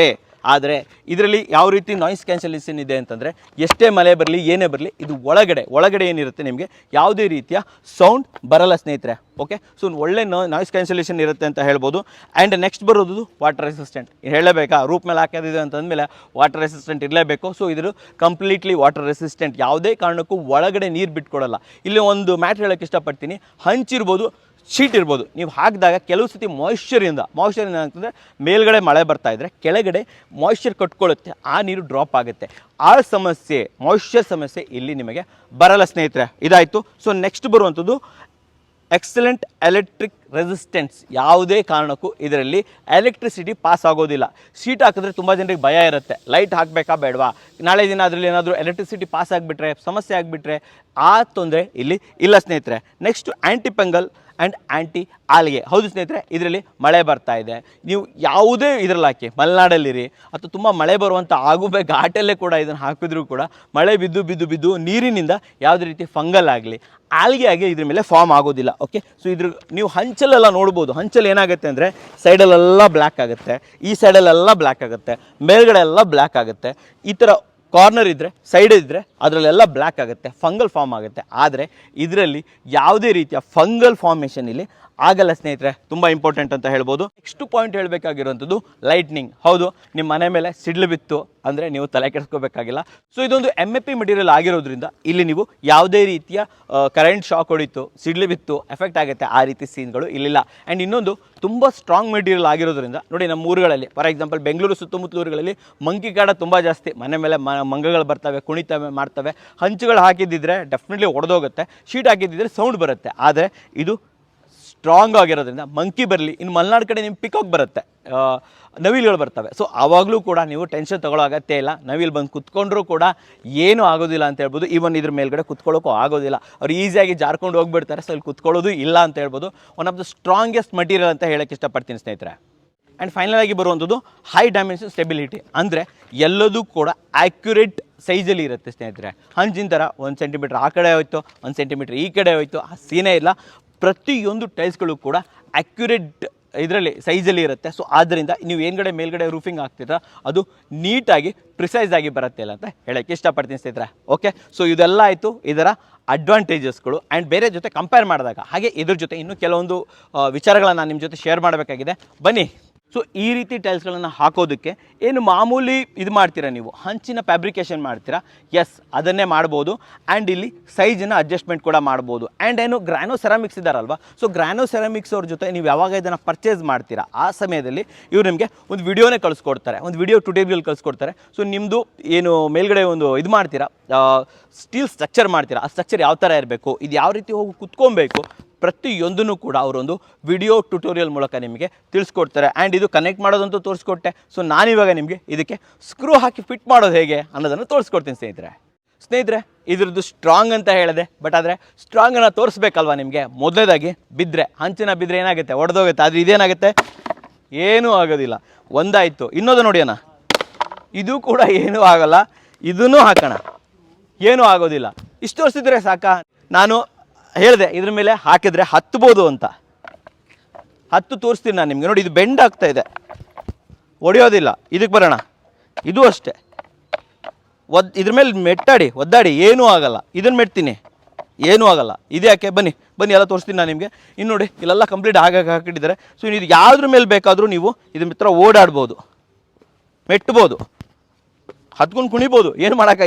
ಆದರೆ ಇದರಲ್ಲಿ ಯಾವ ರೀತಿ ನಾಯ್ಸ್ ಕ್ಯಾನ್ಸಲೇಷನ್ ಇದೆ ಅಂತಂದರೆ, ಎಷ್ಟೇ ಮಳೆ ಬರಲಿ ಏನೇ ಬರಲಿ, ಇದು ಒಳಗಡೆ ಏನಿರುತ್ತೆ ನಿಮಗೆ ಯಾವುದೇ ರೀತಿಯ ಸೌಂಡ್ ಬರಲ್ಲ ಸ್ನೇಹಿತರೆ. ಓಕೆ, ಸೊ ಒಳ್ಳೆ ನಾಯ್ಸ್ ಕ್ಯಾನ್ಸಲೇಷನ್ ಇರುತ್ತೆ ಅಂತ ಹೇಳ್ಬೋದು. ಆ್ಯಂಡ್ ನೆಕ್ಸ್ಟ್ ಬರೋದು ವಾಟರ್ ರೆಸಿಸ್ಟೆಂಟ್. ಹೇಳಬೇಕಾ, ರೂಪ್ ಮೇಲೆ ಹಾಕೋದಿದೆ ಅಂತಂದಮೇಲೆ ವಾಟರ್ ರೆಸಿಸ್ಟೆಂಟ್ ಇರಲೇಬೇಕು. ಸೊ ಇದು ಕಂಪ್ಲೀಟ್ಲಿ ವಾಟರ್ ರೆಸಿಸ್ಟೆಂಟ್, ಯಾವುದೇ ಕಾರಣಕ್ಕೂ ಒಳಗಡೆ ನೀರು ಬಿಟ್ಕೊಡಲ್ಲ. ಇಲ್ಲಿ ಒಂದು ಮ್ಯಾಟ್ರ್ ಹೇಳೋಕ್ಕೆ ಇಷ್ಟಪಡ್ತೀನಿ, ಹಂಚಿರ್ಬೋದು, ಶೀಟ್ ಇರ್ಬೋದು, ನೀವು ಹಾಕಿದಾಗ ಕೆಲವು ಸತಿ ಮಾಯ್ಶ್ಚರ್ ಅಂತಂದರೆ ಮೇಲ್ಗಡೆ ಮಳೆ ಬರ್ತಾ ಇದ್ದರೆ ಕೆಳಗಡೆ ಮಾಯ್ಶ್ಚರ್ ಕಟ್ಕೊಳ್ಳುತ್ತೆ, ಆ ನೀರು ಡ್ರಾಪ್ ಆಗುತ್ತೆ. ಆ ಸಮಸ್ಯೆ, ಮಾಯ್ಶ್ಚರ್ ಸಮಸ್ಯೆ ಇಲ್ಲಿ ನಿಮಗೆ ಬರಲ್ಲ ಸ್ನೇಹಿತರೆ. ಇದಾಯಿತು. ಸೊ ನೆಕ್ಸ್ಟ್ ಬರುವಂಥದ್ದು ಎಕ್ಸಲೆಂಟ್ ಎಲೆಕ್ಟ್ರಿಕ್ ರೆಸಿಸ್ಟೆನ್ಸ್. ಯಾವುದೇ ಕಾರಣಕ್ಕೂ ಇದರಲ್ಲಿ ಎಲೆಕ್ಟ್ರಿಸಿಟಿ ಪಾಸ್ ಆಗೋದಿಲ್ಲ. ಶೀಟ್ ಹಾಕಿದ್ರೆ ತುಂಬ ಜನರಿಗೆ ಭಯ ಇರುತ್ತೆ, ಲೈಟ್ ಹಾಕಬೇಕಾ ಬೇಡವಾ, ನಾಳೆ ದಿನ ಅದರಲ್ಲಿ ಏನಾದರೂ ಎಲೆಕ್ಟ್ರಿಸಿಟಿ ಪಾಸ್ ಆಗಿಬಿಟ್ರೆ, ಸಮಸ್ಯೆ ಆಗಿಬಿಟ್ರೆ, ಆ ತೊಂದರೆ ಇಲ್ಲಿ ಇಲ್ಲ ಸ್ನೇಹಿತರೆ. Next anti fungal and anti algae. ಹೌದು ಸ್ನೇಹಿತರೆ, ಇದರಲ್ಲಿ ಮಳೆ ಬರ್ತಾ ಇದೆ, ನೀವು ಯಾವುದೇ ಇದರಲ್ಲಿ ಹಾಕಿ, ಮಲೆನಾಡಲ್ಲಿರಿ ಅಥವಾ ತುಂಬ ಮಳೆ ಬರುವಂಥ ಆಗುಬೆ ಘಾಟಲ್ಲೇ ಕೂಡ ಇದನ್ನು ಹಾಕಿದ್ರೂ ಕೂಡ ಮಳೆ ಬಿದ್ದು ನೀರಿನಿಂದ ಯಾವುದೇ ರೀತಿ ಫಂಗಲ್ ಆಗಲಿ ಆಲ್ಗೆ ಆಗಿ ಇದ್ರ ಮೇಲೆ ಫಾರ್ಮ್ ಆಗೋದಿಲ್ಲ. ಓಕೆ, ಸೊ ಇದ್ರ ನೀವು ಹಂಚಲೆಲ್ಲ ನೋಡ್ಬೋದು. ಹಂಚಲ್ಲಿ ಏನಾಗುತ್ತೆ ಅಂದರೆ ಸೈಡಲ್ಲೆಲ್ಲ ಬ್ಲ್ಯಾಕ್ ಆಗುತ್ತೆ, ಈ ಸೈಡಲ್ಲೆಲ್ಲ ಬ್ಲ್ಯಾಕ್ ಆಗುತ್ತೆ, ಮೇಲ್ಗಡೆ ಎಲ್ಲ ಬ್ಲ್ಯಾಕ್ ಆಗುತ್ತೆ. ಈ ಥರ ಕಾರ್ನರ್ ಇದ್ದರೆ, ಸೈಡ್ ಇದ್ದರೆ ಅದರಲ್ಲೆಲ್ಲ ಬ್ಲ್ಯಾಕ್ ಆಗುತ್ತೆ, ಫಂಗಲ್ ಫಾರ್ಮ್ ಆಗುತ್ತೆ. ಆದರೆ ಇದರಲ್ಲಿ ಯಾವುದೇ ರೀತಿಯ ಫಂಗಲ್ ಫಾರ್ಮೇಷನ್ ಇಲ್ಲಿ ಆಗಲ್ಲ ಸ್ನೇಹಿತರೆ. ತುಂಬ ಇಂಪಾರ್ಟೆಂಟ್ ಅಂತ ಹೇಳ್ಬೋದು. ನೆಕ್ಸ್ಟ್ ಪಾಯಿಂಟ್ ಹೇಳಬೇಕಾಗಿರುವಂಥದ್ದು ಲೈಟ್ನಿಂಗ್. ಹೌದು, ನಿಮ್ಮ ಮನೆ ಮೇಲೆ ಸಿಡ್ಲು ಬಿತ್ತು ಅಂದರೆ ನೀವು ತಲೆ ಕೆಡಿಸ್ಕೋಬೇಕಾಗಿಲ್ಲ. ಸೊ ಇದೊಂದು MFE ಮೆಟೀರಿಯಲ್ ಆಗಿರೋದ್ರಿಂದ ಇಲ್ಲಿ ನೀವು ಯಾವುದೇ ರೀತಿಯ ಕರೆಂಟ್ ಶಾಕ್ ಹೊಡಿತು, ಸಿಡ್ಲು ಬಿತ್ತು, ಎಫೆಕ್ಟ್ ಆಗುತ್ತೆ, ಆ ರೀತಿ ಸೀನ್ಗಳು ಇಲ್ಲಿಲ್ಲ. ಆ್ಯಂಡ್ ಇನ್ನೊಂದು ತುಂಬ ಸ್ಟ್ರಾಂಗ್ ಮೆಟೀರಿಯಲ್ ಆಗಿರೋದ್ರಿಂದ ನೋಡಿ, ನಮ್ಮ ಊರುಗಳಲ್ಲಿ ಫಾರ್ ಎಕ್ಸಾಂಪಲ್ ಬೆಂಗಳೂರು ಸುತ್ತಮುತ್ತಲ ಊರುಗಳಲ್ಲಿ ಮಂಕಿ ಕಾಡ ತುಂಬ ಜಾಸ್ತಿ, ಮನೆ ಮೇಲೆ ಮಂಗಗಳು ಬರ್ತವೆ, ಕುಣಿತವೆ, ಮಾಡ್ತವೆ. ಹಂಚುಗಳು ಹಾಕಿದ್ದಿದ್ರೆ ಡೆಫಿನೆಟ್ಲಿ ಒಡೆದೋಗುತ್ತೆ, ಶೀಟ್ ಹಾಕಿದ್ದಿದ್ರೆ ಸೌಂಡ್ ಬರುತ್ತೆ. ಆದರೆ ಇದು ಸ್ಟ್ರಾಂಗ್ ಆಗಿರೋದ್ರಿಂದ ಮಂಕಿ ಬರಲಿ, ಇನ್ನು ಮಲೆನಾಡು ಕಡೆ ನಿಮ್ಮ ಪಿಕಾಕ್ ಬರುತ್ತೆ, ನವಿಲುಗಳು ಬರ್ತವೆ. ಸೊ ಆವಾಗಲೂ ಕೂಡ ನೀವು ಟೆನ್ಷನ್ ತೊಗೊಳ್ಳೋ ಅಗತ್ಯ ಇಲ್ಲ. ನವಿಲು ಬಂದು ಕುತ್ಕೊಂಡ್ರೂ ಕೂಡ ಏನೂ ಆಗೋದಿಲ್ಲ ಅಂತ ಹೇಳ್ಬೋದು. ಈವನ್ ಇದ್ರ ಮೇಲ್ಗಡೆ ಕುತ್ಕೊಳ್ಳೋಕ್ಕೂ ಆಗೋದಿಲ್ಲ, ಅವ್ರು ಈಸಿಯಾಗಿ ಜಾರ್ಕೊಂಡು ಹೋಗ್ಬಿಡ್ತಾರೆ. ಸೊ ಇಲ್ಲಿ ಕುತ್ಕೊಳ್ಳೋದು ಇಲ್ಲ ಅಂತ ಹೇಳ್ಬೋದು. One of the strongest material ಅಂತ ಹೇಳೋಕ್ಕೆ ಇಷ್ಟಪಡ್ತೀನಿ ಸ್ನೇಹಿತರೆ. ಆ್ಯಂಡ್ ಫೈನಲ್ ಆಗಿ ಬರುವಂಥದ್ದು ಹೈ ಡೈಮೆನ್ಷನ್ ಸ್ಟೆಬಿಲಿಟಿ. ಅಂದರೆ ಎಲ್ಲದೂ ಕೂಡ ಆ್ಯಕ್ಯುರೇಟ್ ಸೈಜಲ್ಲಿ ಇರುತ್ತೆ ಸ್ನೇಹಿತರೆ. ಹಂಚಿನ ಥರ 1 ಸೆಂಟಿಮೀಟ್ರ್ ಆ ಕಡೆ ಹೋಯ್ತು, 1 ಸೆಂಟಿಮೀಟ್ರ್ ಈ ಕಡೆ ಹೋಯ್ತು, ಆ ಸೀನೇ ಇಲ್ಲ. ಪ್ರತಿಯೊಂದು ಟೈಲ್ಸ್ಗಳು ಕೂಡ ಆ್ಯಕ್ಯುರೇಟ್ ಇದರಲ್ಲಿ ಸೈಜಲ್ಲಿ ಇರುತ್ತೆ. ಸೊ ಆದ್ದರಿಂದ ನೀವು ಮೇಲ್ಗಡೆ ರೂಫಿಂಗ್ ಹಾಕ್ತೀರಾ ಅದು ನೀಟಾಗಿ ಪ್ರಿಸೈಸ್ ಆಗಿ ಬರುತ್ತೆ ಇಲ್ಲ ಅಂತ ಹೇಳೋಕ್ಕೆ ಇಷ್ಟಪಡ್ತೀನಿ ಸ್ನೇಹಿತರೆ. ಓಕೆ, ಸೊ ಇದೆಲ್ಲ ಆಯಿತು ಇದರ ಅಡ್ವಾಂಟೇಜಸ್ಗಳು. ಆ್ಯಂಡ್ ಬೇರೆ ಜೊತೆ ಕಂಪೇರ್ ಮಾಡಿದಾಗ ಹಾಗೆ ಇದ್ರ ಜೊತೆ ಇನ್ನೂ ಕೆಲವೊಂದು ವಿಚಾರಗಳನ್ನು ನಾನು ನಿಮ್ಮ ಜೊತೆ ಶೇರ್ ಮಾಡಬೇಕಾಗಿದೆ. ಬನ್ನಿ. ಸೊ ಈ ರೀತಿ ಟೈಲ್ಸ್ಗಳನ್ನು ಹಾಕೋದಕ್ಕೆ ಏನು ಮಾಮೂಲಿ ಇದು ಮಾಡ್ತೀರಾ ನೀವು, ಹಂಚಿನ ಫ್ಯಾಬ್ರಿಕೇಷನ್ ಮಾಡ್ತೀರಾ, ಎಸ್ ಅದನ್ನೇ ಮಾಡ್ಬೋದು. ಆ್ಯಂಡ್ ಇಲ್ಲಿ ಸೈಜನ್ನು ಅಡ್ಜಸ್ಟ್ಮೆಂಟ್ ಕೂಡ ಮಾಡ್ಬೋದು. ಆ್ಯಂಡ್ ಏನು ಗ್ರಾನೋ ಸೆರಾಮಿಕ್ಸ್ ಇದ್ದಾರಲ್ವ, ಸೊ ಗ್ರಾನೋ ಸೆರಾಮಿಕ್ಸ್ ಅವ್ರ ಜೊತೆ ನೀವು ಯಾವಾಗ ಇದನ್ನು ಪರ್ಚೇಸ್ ಮಾಡ್ತೀರಾ ಆ ಸಮಯದಲ್ಲಿ ಇವ್ರು ನಿಮಗೆ ಒಂದು ವಿಡಿಯೋನೇ ಕಳಿಸ್ಕೊಡ್ತಾರೆ, ಒಂದು ವಿಡಿಯೋ ಟ್ಯುಟೋರಿಯಲ್ ಕಳಿಸ್ಕೊಡ್ತಾರೆ. ಸೊ ನಿಮ್ಮದು ಏನು ಮೇಲ್ಗಡೆ ಒಂದು ಇದು ಮಾಡ್ತೀರಾ, ಸ್ಟೀಲ್ ಸ್ಟ್ರಕ್ಚರ್ ಮಾಡ್ತೀರಾ, ಆ ಸ್ಟ್ರಕ್ಚರ್ ಯಾವ ಥರ ಇರಬೇಕು, ಇದು ಯಾವ ರೀತಿ ಹೋಗಿ ಕುತ್ಕೊಬೇಕು, ಪ್ರತಿಯೊಂದನ್ನು ಕೂಡ ಅವರೊಂದು ವಿಡಿಯೋ ಟ್ಯುಟೋರಿಯಲ್ ಮೂಲಕ ನಿಮಗೆ ತಿಳಿಸ್ಕೊಡ್ತಾರೆ. ಆ್ಯಂಡ್ ಇದು ಕನೆಕ್ಟ್ ಮಾಡೋದಂತೂ ತೋರಿಸ್ಕೊಟ್ಟೆ. ಸೊ ನಾನಿವಾಗ ನಿಮಗೆ ಇದಕ್ಕೆ ಸ್ಕ್ರೂ ಹಾಕಿ ಫಿಟ್ ಮಾಡೋದು ಹೇಗೆ ಅನ್ನೋದನ್ನು ತೋರಿಸ್ಕೊಡ್ತೀನಿ ಸ್ನೇಹಿತರೆ. ಇದ್ರದ್ದು ಸ್ಟ್ರಾಂಗ್ ಅಂತ ಹೇಳಿದೆ, ಬಟ್ ಆದರೆ ಸ್ಟ್ರಾಂಗನ್ನು ತೋರಿಸ್ಬೇಕಲ್ವ ನಿಮಗೆ. ಮೊದಲನೇದಾಗಿ ಹಂಚಿನ ಬಿದ್ದರೆ ಏನಾಗುತ್ತೆ, ಒಡೆದೋಗುತ್ತೆ. ಆದರೆ ಇದೇನಾಗುತ್ತೆ, ಏನೂ ಆಗೋದಿಲ್ಲ. ಒಂದಾಯಿತು. ಇನ್ನೊಂದು ನೋಡಿ ಅಣ್ಣ, ಇದು ಕೂಡ ಏನೂ ಆಗೋಲ್ಲ. ಇದನ್ನೂ ಹಾಕೋಣ, ಏನೂ ಆಗೋದಿಲ್ಲ. ಇಷ್ಟು ತೋರಿಸಿದ್ರೆ ಸಾಕಾ? ನಾನು ಹೇಳಿದೆ ಇದ್ರ ಮೇಲೆ ಹಾಕಿದರೆ ಹತ್ಬೋದು ಅಂತ. ತೋರಿಸ್ತೀನಿ ನಾನು ನಿಮಗೆ. ನೋಡಿ, ಇದು ಬೆಂಡ್ ಆಗ್ತಾ ಇದೆ, ಒಡೆಯೋದಿಲ್ಲ. ಇದಕ್ಕೆ ಬರೋಣ, ಇದು ಅಷ್ಟೇ. ಇದ್ರ ಮೇಲೆ ಒದ್ದಾಡಿ ಏನೂ ಆಗಲ್ಲ. ಇದನ್ನು ಮೆಟ್ತೀನಿ, ಏನೂ ಆಗಲ್ಲ. ಇದ್ಯಾಕೆ? ಬನ್ನಿ ಎಲ್ಲ ತೋರಿಸ್ತೀನಿ ನಾನು ನಿಮಗೆ. ಇನ್ನು ನೋಡಿ, ಇಲ್ಲೆಲ್ಲ ಕಂಪ್ಲೀಟ್ ಹಾಕಿಟ್ಟಿದ್ದಾರೆ. ಸೊ ಇದು ಯಾವುದ್ರ ಮೇಲೆ ಬೇಕಾದರೂ ನೀವು ಇದ್ರ ಮಿತ್ರ ಓಡಾಡ್ಬೋದು, ಮೆಟ್ಬೋದು, ಹತ್ಕೊಂಡು ಕುಣಿಬೋದು,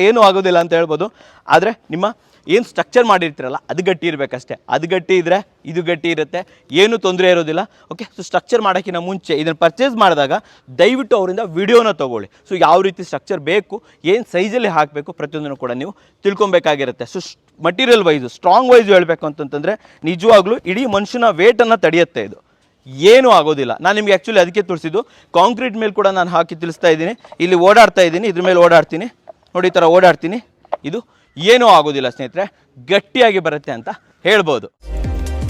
ಏನೂ ಆಗೋದಿಲ್ಲ ಅಂತ ಹೇಳ್ಬೋದು. ಆದರೆ ನಿಮ್ಮ ಏನು ಸ್ಟ್ರಕ್ಚರ್ ಮಾಡಿರ್ತೀರಲ್ಲ ಅದು ಗಟ್ಟಿ ಇರಬೇಕಷ್ಟೇ. ಅದು ಗಟ್ಟಿ ಇದ್ದರೆ ಇದು ಗಟ್ಟಿ ಇರುತ್ತೆ, ಏನೂ ತೊಂದರೆ ಇರೋದಿಲ್ಲ. ಓಕೆ, ಸೊ ಸ್ಟ್ರಕ್ಚರ್ ಮಾಡೋಕ್ಕಿಂತ ಮುಂಚೆ ಇದನ್ನು ಪರ್ಚೇಸ್ ಮಾಡಿದಾಗ ದಯವಿಟ್ಟು ಅವರಿಂದ ವಿಡಿಯೋನ ತೊಗೊಳ್ಳಿ. ಸೊ ಯಾವ ರೀತಿ ಸ್ಟ್ರಕ್ಚರ್ ಬೇಕು, ಏನು ಸೈಜಲ್ಲಿ ಹಾಕಬೇಕು, ಪ್ರತಿಯೊಂದನ್ನು ಕೂಡ ನೀವು ತಿಳ್ಕೊಬೇಕಾಗಿರುತ್ತೆ. So material wise, strong wise ಹೇಳಬೇಕು ಅಂತಂತಂದರೆ ನಿಜವಾಗ್ಲೂ ಇಡೀ ಮನುಷ್ಯನ ವೇಟನ್ನು ತಡೆಯುತ್ತೆ. ಇದು ಏನೂ ಆಗೋದಿಲ್ಲ. ನಾನು ನಿಮಗೆ ಆ್ಯಕ್ಚುಲಿ ಅದಕ್ಕೆ ತೋರಿಸಿದ್ದು. ಕಾಂಕ್ರೀಟ್ ಮೇಲೆ ಕೂಡ ನಾನು ಹಾಕಿ ತಿಳಿಸ್ತಾ ಇದ್ದೀನಿ. ಇಲ್ಲಿ ಓಡಾಡ್ತಾ ಇದ್ದೀನಿ, ಇದ್ರ ಮೇಲೆ ಓಡಾಡ್ತೀನಿ ನೋಡಿ, ಈ ಥರ ಓಡಾಡ್ತೀನಿ. ಇದು ಏನೂ ಆಗೋದಿಲ್ಲ ಸ್ನೇಹಿತರೆ, ಗಟ್ಟಿಯಾಗಿ ಬರುತ್ತೆ ಅಂತ ಹೇಳ್ಬೋದು.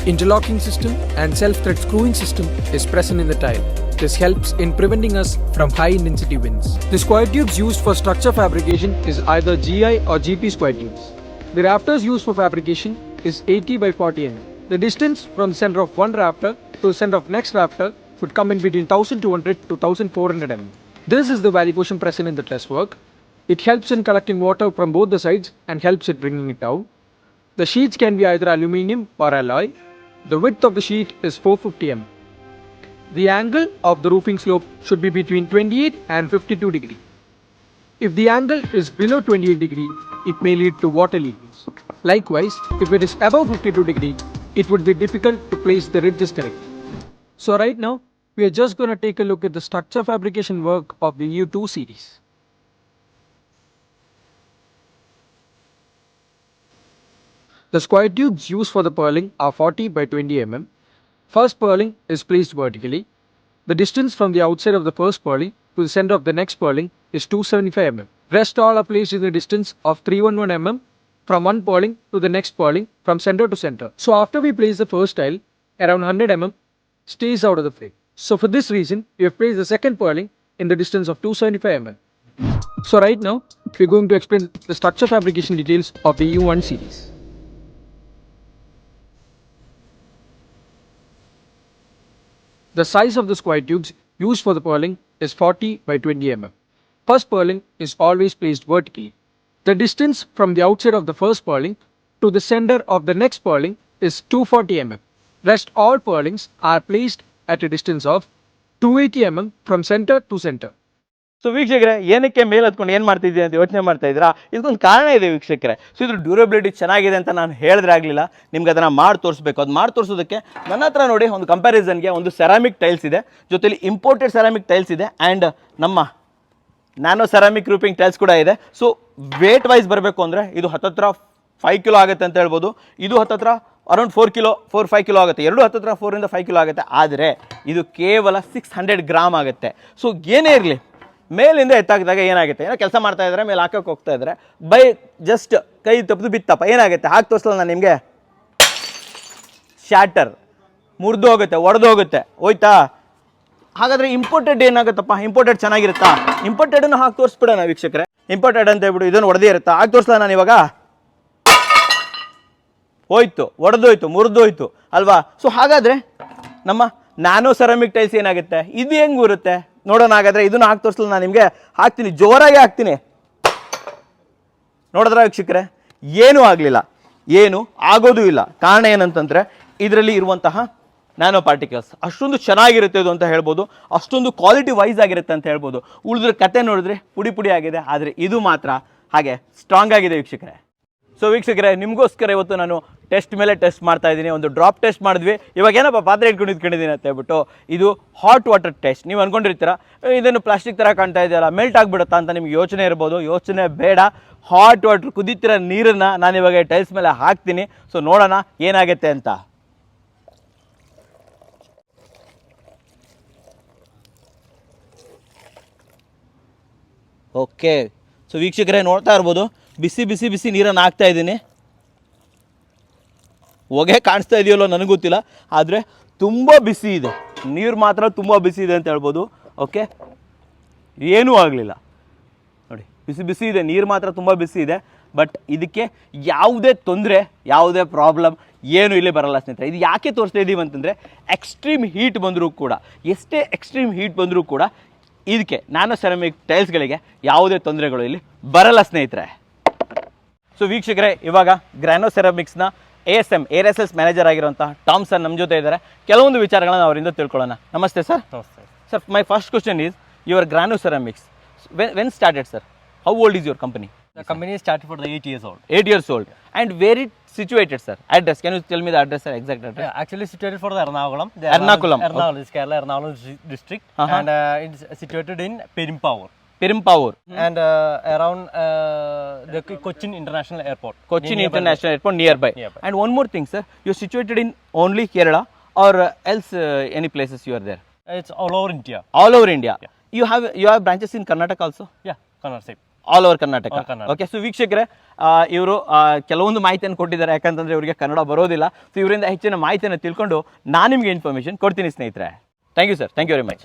Interlocking system and self-thread screwing system is present in the tile. This helps in preventing us from high intensity winds. The square tubes used for structure fabrication is either GI or GP square tubes. The rafters used for fabrication is 80 by 40 mm. The distance from the center of one rafter to the center of next rafter would come in between 1200 to 1400 mm. This is the valley portion present in the truss work. It helps in collecting water from both the sides and helps in bringing it down. The sheets can be either aluminium or alloy. The width of the sheet is 450 mm. The angle of the roofing slope should be between 28 and 52 degrees. If the angle is below 28 degrees, it may lead to water leakage. Likewise, if it is above 52 degrees, it would be difficult to place the ridges correctly. So right now, we are just going to take a look at the structure fabrication work of the U2 series. The square tubes used for the purling are 40 by 20 mm. First purling is placed vertically. The distance from the outside of the first purling to the center of the next purling is 275 mm. Rest all are placed in the distance of 311 mm from one purling to the next purling from center to center. So after we place the first tile, around 100 mm stays out of the frame. So for this reason, we have placed the second purling in the distance of 275 mm. So right now, we are going to explain the structure fabrication details of the U1 series. The size of the square tubes used for the purling is 40 by 20 mm. First purling is always placed vertically. The distance from the outside of the first purling to the center of the next purling is 240 mm. Rest all purlings are placed at a distance of 280 mm from center to center. So ವೀಕ್ಷಕರೇ, ಏನಕ್ಕೆ ಮೇಲೆ ಹತ್ಕೊಂಡು ಏನು ಮಾಡ್ತಿದ್ದೀನಿ ಅಂತ ಯೋಚನೆ ಮಾಡ್ತಾ ಇದ್ದೀರಾ? ಇದಕ್ಕೊಂದು ಕಾರಣ ಇದೆ ವೀಕ್ಷಕರೇ. ಸೊ ಇದ್ರ ಡ್ಯೂರಬಿಲಿಟಿ ಚೆನ್ನಾಗಿದೆ ಅಂತ ನಾನು ಹೇಳಿದ್ರೆ ಆಗಲಿಲ್ಲ, ನಿಮ್ಗೆ ಅದನ್ನು ಮಾಡಿ ತೋರಿಸ್ಬೇಕು. ಅದು ಮಾಡಿ ತೋರಿಸೋದಕ್ಕೆ ನನ್ನ ಹತ್ರ ನೋಡಿ ಒಂದು ಕಂಪ್ಯಾರಿಸನ್ಗೆ ಒಂದು ಸೆರಾಮಿಕ್ ಟೈಲ್ಸ್ ಇದೆ, ಜೊತೆಲಿ ಇಂಪೋರ್ಟೆಡ್ ಸೆರಾಮಿಕ್ ಟೈಲ್ಸ್ ಇದೆ, ಆ್ಯಂಡ್ ನಮ್ಮ ನ್ಯಾನೋ ಸೆರಾಮಿಕ್ ರೂಪಿಂಗ್ ಟೈಲ್ಸ್ ಕೂಡ ಇದೆ. ಸೊ ವೇಟ್ ವೈಸ್ ಬರಬೇಕು ಅಂದರೆ ಇದು ಹತ್ತತ್ರ 5 ಕಿಲೋ ಆಗುತ್ತೆ ಅಂತ ಹೇಳ್ಬೋದು. ಇದು ಹತ್ತತ್ರ ಅರೌಂಡ್ 4-5 ಕಿಲೋ ಆಗುತ್ತೆ. ಎರಡು ಹತ್ತತ್ರ 4 to 5 ಕಿಲೋ ಆಗುತ್ತೆ. ಆದರೆ ಇದು ಕೇವಲ 600 ಗ್ರಾಮ್ ಆಗುತ್ತೆ. ಸೊ ಏನೇ ಇರಲಿ, ಮೇಲಿಂದ ಎತ್ತಾಕಿದಾಗ ಏನಾಗುತ್ತೆ, ಏನೋ ಕೆಲಸ ಮಾಡ್ತಾ ಇದ್ದಾರೆ, ಮೇಲೆ ಹಾಕೋಕೆ ಹೋಗ್ತಾ ಇದ್ದಾರೆ, ಜಸ್ಟ್ ಕೈ ತಪ್ಪದು ಬಿತ್ತಪ್ಪ, ಏನಾಗುತ್ತೆ ಹಾಕಿ ತೋರಿಸಲ್ಲ ನಾನು ನಿಮಗೆ, ಶಾಟರ್ ಮುರಿದು ಹೋಗುತ್ತೆ, ಒಡೆದು ಹೋಗುತ್ತೆ, ಹೋಯ್ತಾ. ಹಾಗಾದರೆ ಇಂಪೋರ್ಟೆಡ್ ಏನಾಗುತ್ತಪ್ಪ, ಇಂಪೋರ್ಟೆಡ್ ಚೆನ್ನಾಗಿರುತ್ತಾ? ಇಂಪೋರ್ಟೆಡನ್ನು ಹಾಕಿ ತೋರಿಸ್ಬಿಡೋಣ ವೀಕ್ಷಕರೇ. ಇಂಪೋರ್ಟೆಡ್ ಅಂತ ಹೇಳ್ಬಿಟ್ಟು ಇದನ್ನು ಹೊಡೆದೇ ಇರುತ್ತಾ, ಹಾಕಿ ತೋರಿಸಲ ನಾನು ಇವಾಗ. ಹೋಯ್ತು, ಒಡೆದೋಯ್ತು, ಮುರಿದೋಯ್ತು ಅಲ್ವಾ? ಸೊ ಹಾಗಾದರೆ ನಮ್ಮ ನ್ಯಾನೋ ಸೆರಾಮಿಕ್ ಟೈಲ್ಸ್ ಏನಾಗುತ್ತೆ, ಇದು ಹೆಂಗೆ ಬರುತ್ತೆ ನೋಡೋಣ. ಹಾಗಾದರೆ ಇದನ್ನು ಹಾಕಿ ತೋರಿಸಲು ನಾನು ನಿಮಗೆ ಹಾಕ್ತೀನಿ, ಜೋರಾಗಿ ಹಾಕ್ತೀನಿ. ನೋಡಿದ್ರ ವೀಕ್ಷಕರೇ, ಏನೂ ಆಗಲಿಲ್ಲ, ಏನು ಆಗೋದೂ ಇಲ್ಲ. ಕಾರಣ ಏನಂತಂದರೆ ಇದರಲ್ಲಿ ಇರುವಂತಹ ನ್ಯಾನೋ ಪಾರ್ಟಿಕಲ್ಸ್ ಅಷ್ಟೊಂದು ಚೆನ್ನಾಗಿರುತ್ತೆ ಇದು ಅಂತ ಹೇಳ್ಬೋದು, ಅಷ್ಟೊಂದು ಕ್ವಾಲಿಟಿ ವೈಸ್ ಆಗಿರುತ್ತೆ ಅಂತ ಹೇಳ್ಬೋದು. ಉಳಿದ್ರೆ ಕತೆ ನೋಡಿದ್ರೆ ಪುಡಿ ಪುಡಿ ಆಗಿದೆ, ಆದರೆ ಇದು ಮಾತ್ರ ಹಾಗೆ ಸ್ಟ್ರಾಂಗ್ ಆಗಿದೆ ವೀಕ್ಷಕರೇ. ಸೊ ವೀಕ್ಷಕರೇ, ನಿಮಗೋಸ್ಕರ ಇವತ್ತು ನಾನು ಟೆಸ್ಟ್ ಮೇಲೆ ಟೆಸ್ಟ್ ಮಾಡ್ತಾ ಇದ್ದೀನಿ. ಒಂದು ಡ್ರಾಪ್ ಟೆಸ್ಟ್ ಮಾಡಿದ್ವಿ, ಇವಾಗ ಏನಪ್ಪ ಪಾತ್ರೆ ಇಟ್ಕೊಂಡು ಇದ್ಕೊಂಡಿದ್ದೀನಿ ಅಂತ ಹೇಳ್ಬಿಟ್ಟು. ಇದು ಹಾಟ್ ವಾಟರ್ ಟೆಸ್ಟ್. ನೀವು ಅಂದ್ಕೊಂಡಿರ್ತೀರ ಇದನ್ನು ಪ್ಲಾಸ್ಟಿಕ್ ಥರ ಕಾಣ್ತಾ ಇದೆಯಲ್ಲ, ಮೆಲ್ಟ್ ಆಗಿಬಿಡುತ್ತಾ ಅಂತ ನಿಮ್ಗೆ ಯೋಚನೆ ಇರ್ಬೋದು. ಯೋಚನೆ ಬೇಡ, ಹಾಟ್ ವಾಟರ್ ಕುದೀತಿರೋ ನೀರನ್ನು ನಾನು ಇವಾಗ ಟೈಲ್ಸ್ ಮೇಲೆ ಹಾಕ್ತೀನಿ. ಸೊ ನೋಡೋಣ ಏನಾಗುತ್ತೆ ಅಂತ. ಓಕೆ, ಸೊ ವೀಕ್ಷಕರೇ ನೋಡ್ತಾ ಇರ್ಬೋದು, ಬಿಸಿ ಬಿಸಿ ಬಿಸಿ ನೀರನ್ನು ಹಾಕ್ತಾ ಇದ್ದೀನಿ. ಹೊಗೆ ಕಾಣಿಸ್ತಾ ಇದೆಯಲ್ಲೋ ನನಗೆ ಗೊತ್ತಿಲ್ಲ, ಆದರೆ ತುಂಬ ಬಿಸಿ ಇದೆ ನೀರು, ಮಾತ್ರ ತುಂಬ ಬಿಸಿ ಇದೆ ಅಂತ ಹೇಳ್ಬೋದು. ಓಕೆ, ಏನೂ ಆಗಲಿಲ್ಲ ನೋಡಿ, ಬಿಸಿ ಬಿಸಿ ಇದೆ ನೀರು, ಮಾತ್ರ ತುಂಬ ಬಿಸಿ ಇದೆ. ಬಟ್ ಇದಕ್ಕೆ ಯಾವುದೇ ತೊಂದರೆ, ಯಾವುದೇ ಪ್ರಾಬ್ಲಮ್ ಏನು ಇಲ್ಲಿ ಬರಲ್ಲ ಸ್ನೇಹಿತರೆ. ಇದು ಯಾಕೆ ತೋರಿಸ್ತಾ ಇದ್ದೀವಿ ಅಂತಂದರೆ, ಎಕ್ಸ್ಟ್ರೀಮ್ ಹೀಟ್ ಬಂದರೂ ಕೂಡ, ಎಷ್ಟೇ ಎಕ್ಸ್ಟ್ರೀಮ್ ಹೀಟ್ ಬಂದರೂ ಕೂಡ ಇದಕ್ಕೆ ನ್ಯಾನೋ ಸೆರಾಮಿಕ್ ಟೈಲ್ಸ್ಗಳಿಗೆ ಯಾವುದೇ ತೊಂದರೆಗಳು ಇಲ್ಲಿ ಬರಲ್ಲ ಸ್ನೇಹಿತರೆ. ಸೊ ವೀಕ್ಷಕರೇ, ಇವಾಗ ಗ್ರಾನೋ ಸೆರಾಮಿಕ್ಸ್ನ ASM ಏರ್ ಮ್ಯಾನೇಜರ್ ಆಗಿರುವಂಥ ಟಾಮ್ ಸರ್ ನಮ್ಮ ಜೊತೆ ಇದ್ದಾರೆ. ಕೆಲವೊಂದು ವಿಚಾರಗಳನ್ನ ಅವರಿಂದ ತಿಳ್ಕೊಳ್ಳೋಣ. ನಮಸ್ತೆ ಸರ್. ನಮಸ್ತೆ sir, my first question is your Grano Ceramics when started sir? How old is your company? The company started for the 8 years old. 8 years old. And where it situated, sir? Address, can you tell me the address, sir, exact address? Yeah, actually situated for the Ernakulam. Ernakulam. Ernakulam is Kerala Ernakulam district, and it's situated in Perimpavur. Perimpavur. And around the Cochin International Airport. Cochin International Airport nearby. And one more thing, sir, you're situated in only Kerala or else any places you are there? It's all over India. All over India. Yeah. You have branches in Karnataka also? Yeah, Karnataka side. All over Karnataka. All Karnataka. Okay, so ವೀಕ್ಷಕರೇ, ಇವರು ಕೆಲವೊಂದು ಮಾಹಿತಿಯನ್ನು ಕೊಟ್ಟಿದ್ದಾರೆ, ಯಾಕಂತಂದರೆ ಇವರಿಗೆ ಕನ್ನಡ ಬರೋದಿಲ್ಲ. So ಇವರಿಂದ ಹೆಚ್ಚಿನ ಮಾಹಿತಿಯನ್ನು ತಿಳ್ಕೊಂಡು ನಾನು ನಿಮಗೆ ಇನ್ಫಾರ್ಮೇಷನ್ ಕೊಡ್ತೀನಿ ಸ್ನೇಹಿತರೆ. Thank you sir, thank you very much.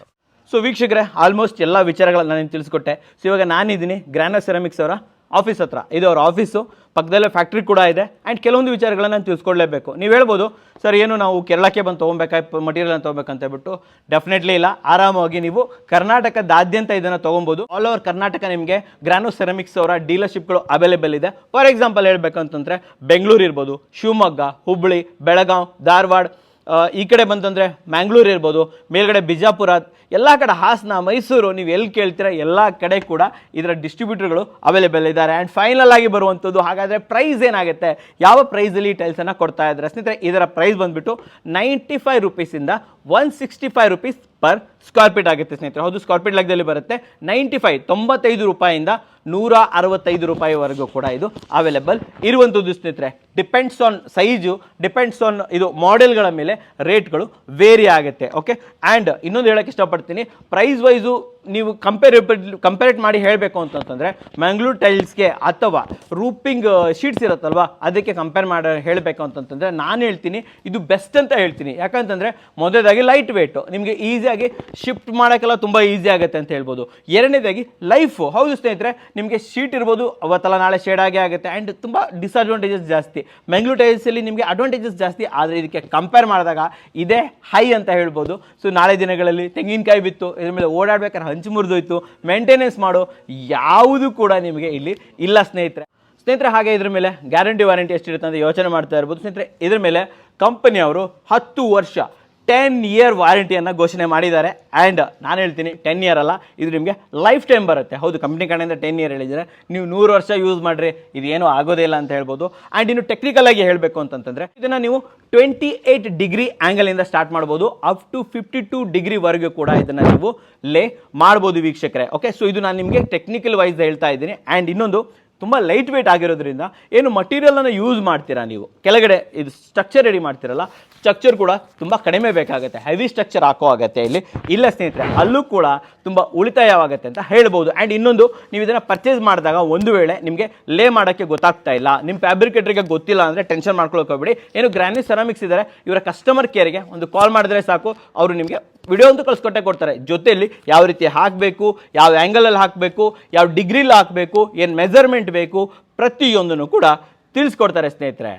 So ವೀಕ್ಷಕರೇ, ಆಲ್ಮೋಸ್ಟ್ ಎಲ್ಲ ವಿಚಾರಗಳನ್ನ ನಾನು ತಿಳಿಸ್ಕೊಟ್ಟೆ. ಸೊ ಇವಾಗ ನಾನಿದ್ದೀನಿ ಗ್ರಾನೋ ಸೆರಾಮಿಕ್ಸ್ ಅವರ ಆಫೀಸ್ ಹತ್ರ. ಇದು ಅವ್ರ ಆಫೀಸು, ಪಕ್ಕದಲ್ಲೇ ಫ್ಯಾಕ್ಟ್ರಿ ಕೂಡ ಇದೆ. ಆ್ಯಂಡ್ ಕೆಲವೊಂದು ವಿಚಾರಗಳನ್ನ ನಾನು ತಿಳಿಸ್ಕೊಡ್ಲೇಬೇಕು. ನೀವು ಹೇಳ್ಬೋದು, ಸರ್ ಏನು ನಾವು ಕೇರಳಕ್ಕೆ ಬಂದು ತೊಗೊಬೇಕಾ ಮಟೀರಿಯಲ್ ಅಂತ ತೊಗೋಬೇಕಂತ ಹೇಳ್ಬಿಟ್ಟು. ಡೆಫಿನೆಟ್ಲಿ ಇಲ್ಲ, ಆರಾಮಾಗಿ ನೀವು ಕರ್ನಾಟಕದಾದ್ಯಂತ ಇದನ್ನು ತೊಗೊಬೋದು. ಆಲ್ ಓವರ್ ಕರ್ನಾಟಕ ನಿಮಗೆ ಗ್ರಾನೋ ಸೆರಾಮಿಕ್ಸ್ ಅವರ ಡೀಲರ್ಶಿಪ್ಗಳು ಅವೈಲೇಬಲ್ ಇದೆ. ಫಾರ್ ಎಕ್ಸಾಂಪಲ್ ಹೇಳಬೇಕು ಅಂತಂದರೆ, ಬೆಂಗಳೂರು ಇರ್ಬೋದು, ಶಿವಮೊಗ್ಗ, ಹುಬ್ಬಳ್ಳಿ, ಬೆಳಗಾವಿ, ಧಾರವಾಡ, ಈ ಕಡೆ ಬಂತಂದರೆ ಮ್ಯಾಂಗ್ಳೂರು ಇರ್ಬೋದು, ಮೇಲ್ಗಡೆ ಬಿಜಾಪುರ, ಎಲ್ಲ ಕಡೆ ಹಾಸನ, ಮೈಸೂರು, ನೀವು ಎಲ್ಲಿ ಕೇಳ್ತೀರ ಎಲ್ಲ ಕಡೆ ಕೂಡ ಇದರ ಡಿಸ್ಟ್ರಿಬ್ಯೂಟರ್ಗಳು ಅವೈಲೇಬಲ್ ಇದ್ದಾರೆ. ಆ್ಯಂಡ್ ಫೈನಲ್ ಆಗಿ ಬರುವಂಥದ್ದು, ಹಾಗಾದರೆ ಪ್ರೈಸ್ ಏನಾಗುತ್ತೆ, ಯಾವ ಪ್ರೈಸಲ್ಲಿ ಈ ಟೈಲ್ಸನ್ನು ಕೊಡ್ತಾ ಇದ್ದಾರೆ ಸ್ನೇಹಿತರೆ? ಇದರ ಪ್ರೈಸ್ ಬಂದುಬಿಟ್ಟು 95 ರೂಪೀಸಿಂದ 165 ರೂಪೀಸ್ ಪರ್ ಸ್ಕ್ವೇರ್ ಫೀಟ್ ಆಗುತ್ತೆ ಸ್ನೇಹಿತರೆ. ಹೌದು, ಸ್ಕ್ವೇರ್ ಫೀಟ್ ಲೆಕ್ಕದಲ್ಲಿ ಬರುತ್ತೆ. 95 ರೂಪಾಯಿಂದ 165 ರೂಪಾಯಿವರೆಗೂ ಕೂಡ ಇದು ಅವೈಲೇಬಲ್ ಇರುವಂಥದ್ದು ಸ್ನೇಹಿತರೆ. Depends on size, depends on ಇದು ಮಾಡೆಲ್ಗಳ ಮೇಲೆ ರೇಟ್ಗಳು ವೇರಿ ಆಗುತ್ತೆ. ಓಕೆ, ಆ್ಯಂಡ್ ಇನ್ನೊಂದು ಹೇಳೋಕ್ಕೆ ಇಷ್ಟಪಡ್ತೀನಿ, ಪ್ರೈಸ್ ವೈಸು ನೀವು ಕಂಪೇರೇಟ್ ಮಾಡಿ ಹೇಳಬೇಕು ಅಂತಂತಂದರೆ, ಮ್ಯಾಂಗ್ಳೂರ್ ಟೈಲ್ಸ್ಗೆ ಅಥವಾ ರೂಪಿಂಗ್ ಶೀಟ್ಸ್ ಇರುತ್ತಲ್ವ, ಅದಕ್ಕೆ ಕಂಪೇರ್ ಮಾಡಿ ಹೇಳಬೇಕು ಅಂತಂತಂದರೆ ನಾನು ಹೇಳ್ತೀನಿ ಇದು ಬೆಸ್ಟ್ ಅಂತ ಹೇಳ್ತೀನಿ. ಯಾಕಂತಂದರೆ ಮೊದಲನೇದಾಗಿ ಲೈಟ್ ವೇಟು, ನಿಮಗೆ ಈಸಿಯಾಗಿ ಶಿಫ್ಟ್ ಮಾಡೋಕ್ಕೆಲ್ಲ ತುಂಬ ಈಸಿ ಆಗುತ್ತೆ ಅಂತ ಹೇಳ್ಬೋದು. ಎರಡನೇದಾಗಿ ಲೈಫು. ಹೌದು ಸ್ನೇಹಿತರೆ, ನಿಮಗೆ ಶೀಟ್ ಇರ್ಬೋದು, ಅವತ್ತಲ್ಲ ನಾಳೆ ಶೇಡ್ ಆಗೇ ಆಗುತ್ತೆ. ಆ್ಯಂಡ್ ತುಂಬ ಡಿಸ್ಅಡ್ವಾಂಟೇಜಸ್ ಜಾಸ್ತಿ. ಮ್ಯಾಂಗ್ಳೂರ್ ಟೈಲ್ಸಲ್ಲಿ ನಿಮಗೆ ಅಡ್ವಾಂಟೇಜಸ್ ಜಾಸ್ತಿ, ಆದರೆ ಇದಕ್ಕೆ ಕಂಪೇರ್ ಮಾಡಿದಾಗ ಇದೇ ಹೈ ಅಂತ ಹೇಳ್ಬೋದು. ಸೊ ನಾಳೆ ದಿನಗಳಲ್ಲಿ ತೆಂಗಿನಕಾಯಿ ಬಿತ್ತು, ಇದ್ರ ಮೇಲೆ ಓಡಾಡ್ಬೇಕಾದ್ರೆ ಹಂಚು ಮುರಿದೋಯ್ತು, ಮೇಂಟೆನೆನ್ಸ್ ಮಾಡೋ ಯಾವುದು ಕೂಡ ನಿಮಗೆ ಇಲ್ಲಿ ಇಲ್ಲ ಸ್ನೇಹಿತರೆ. ಹಾಗೆ ಇದ್ರ ಮೇಲೆ ಗ್ಯಾರಂಟಿ ವಾರಂಟಿ ಎಷ್ಟಿರುತ್ತೆ ಅಂತ ಯೋಚನೆ ಮಾಡ್ತಾ ಇರ್ಬೋದು ಸ್ನೇಹಿತರೆ. ಇದ್ರ ಮೇಲೆ ಕಂಪನಿಯವರು 10 ವರ್ಷ 10 ಇಯರ್ ವಾರಂಟಿಯನ್ನು ಘೋಷಣೆ ಮಾಡಿದ್ದಾರೆ. ಆ್ಯಂಡ್ ನಾನು ಹೇಳ್ತೀನಿ 10 ಇಯರ್ ಅಲ್ಲ, ಇದು ನಿಮಗೆ ಲೈಫ್ ಟೈಮ್ ಬರುತ್ತೆ. ಹೌದು, ಕಂಪ್ನಿ ಕಡೆಯಿಂದ 10 ಇಯರ್ ಹೇಳಿದರೆ ನೀವು 100 ವರ್ಷ ಯೂಸ್ ಮಾಡಿರಿ, ಇದೇನೂ ಆಗೋದೇ ಇಲ್ಲ ಅಂತ ಹೇಳ್ಬೋದು. ಆ್ಯಂಡ್ ಇನ್ನು ಟೆಕ್ನಿಕಲ್ ಆಗಿ ಹೇಳಬೇಕು ಅಂತಂತಂದರೆ, ಇದನ್ನು ನೀವು 28 ಡಿಗ್ರಿ ಆ್ಯಂಗಲಿಂದ ಸ್ಟಾರ್ಟ್ ಮಾಡ್ಬೋದು, ಅಪ್ ಟು 52 ಡಿಗ್ರಿವರೆಗೂ ಕೂಡ ಇದನ್ನು ನೀವು ಲೇ ಮಾಡ್ಬೋದು ವೀಕ್ಷಕರೇ. ಓಕೆ, ಸೊ ಇದು ನಾನು ನಿಮಗೆ ಟೆಕ್ನಿಕಲ್ ವೈಸ್ ಹೇಳ್ತಾ ಇದ್ದೀನಿ. ಆ್ಯಂಡ್ ಇನ್ನೊಂದು, ತುಂಬ ಲೈಟ್ ವೇಟ್ ಆಗಿರೋದ್ರಿಂದ ಏನು ಮಟೀರಿಯಲನ್ನು ಯೂಸ್ ಮಾಡ್ತೀರಾ ನೀವು ಕೆಳಗಡೆ ಇದು ಸ್ಟ್ರಕ್ಚರ್ ರೆಡಿ ಮಾಡ್ತೀರಲ್ಲ, ಸ್ಟ್ರಕ್ಚರ್ ಕೂಡ ತುಂಬ ಕಡಿಮೆ ಬೇಕಾಗುತ್ತೆ, ಹೆವಿ ಸ್ಟ್ರಕ್ಚರ್ ಹಾಕೋ ಆಗುತ್ತೆ ಇಲ್ಲ ಸ್ನೇಹಿತರೆ, ಅಲ್ಲೂ ಕೂಡ ತುಂಬ ಉಳಿತಾಯವಾಗುತ್ತೆ ಅಂತ ಹೇಳ್ಬೋದು. ಆ್ಯಂಡ್ ಇನ್ನೊಂದು, ನೀವು ಇದನ್ನು ಪರ್ಚೇಸ್ ಮಾಡಿದಾಗ ಒಂದು ವೇಳೆ ನಿಮಗೆ ಲೇ ಮಾಡೋಕ್ಕೆ ಗೊತ್ತಾಗ್ತಾ ಇಲ್ಲ, ನಿಮ್ಮ ಫ್ಯಾಬ್ರಿಕೇಟ್ರಿಗೆ ಗೊತ್ತಿಲ್ಲ ಅಂದರೆ ಟೆನ್ಷನ್ ಮಾಡ್ಕೊಳ್ಳೋಕೆ ಹೋಗ್ಬೇಡಿ. ಏನು ಗ್ರಾನಿ ಸೆರಾಮಿಕ್ಸ್ ಇದ್ದಾರೆ, ಇವರ ಕಸ್ಟಮರ್ ಕೇರ್ಗೆ ಒಂದು ಕಾಲ್ ಮಾಡಿದ್ರೆ ಸಾಕು, ಅವರು ನಿಮಗೆ ವಿಡಿಯೋ ಅಂತೂ ಕಳಿಸ್ಕೊಟ್ಟೆ ಕೊಡ್ತಾರೆ. ಜೊತೆಯಲ್ಲಿ ಯಾವ ರೀತಿ ಹಾಕಬೇಕು, ಯಾವ ಆ್ಯಂಗಲಲ್ಲಿ ಹಾಕಬೇಕು, ಯಾವ ಡಿಗ್ರಿಲಿ ಹಾಕಬೇಕು, ಏನು ಮೆಜರ್ಮೆಂಟ್ ಬೇಕು, ಪ್ರತಿಯೊಂದನ್ನು ಕೂಡ ತಿಳಿಸ್ಕೊಡ್ತಾರೆ ಸ್ನೇಹಿತರೆ.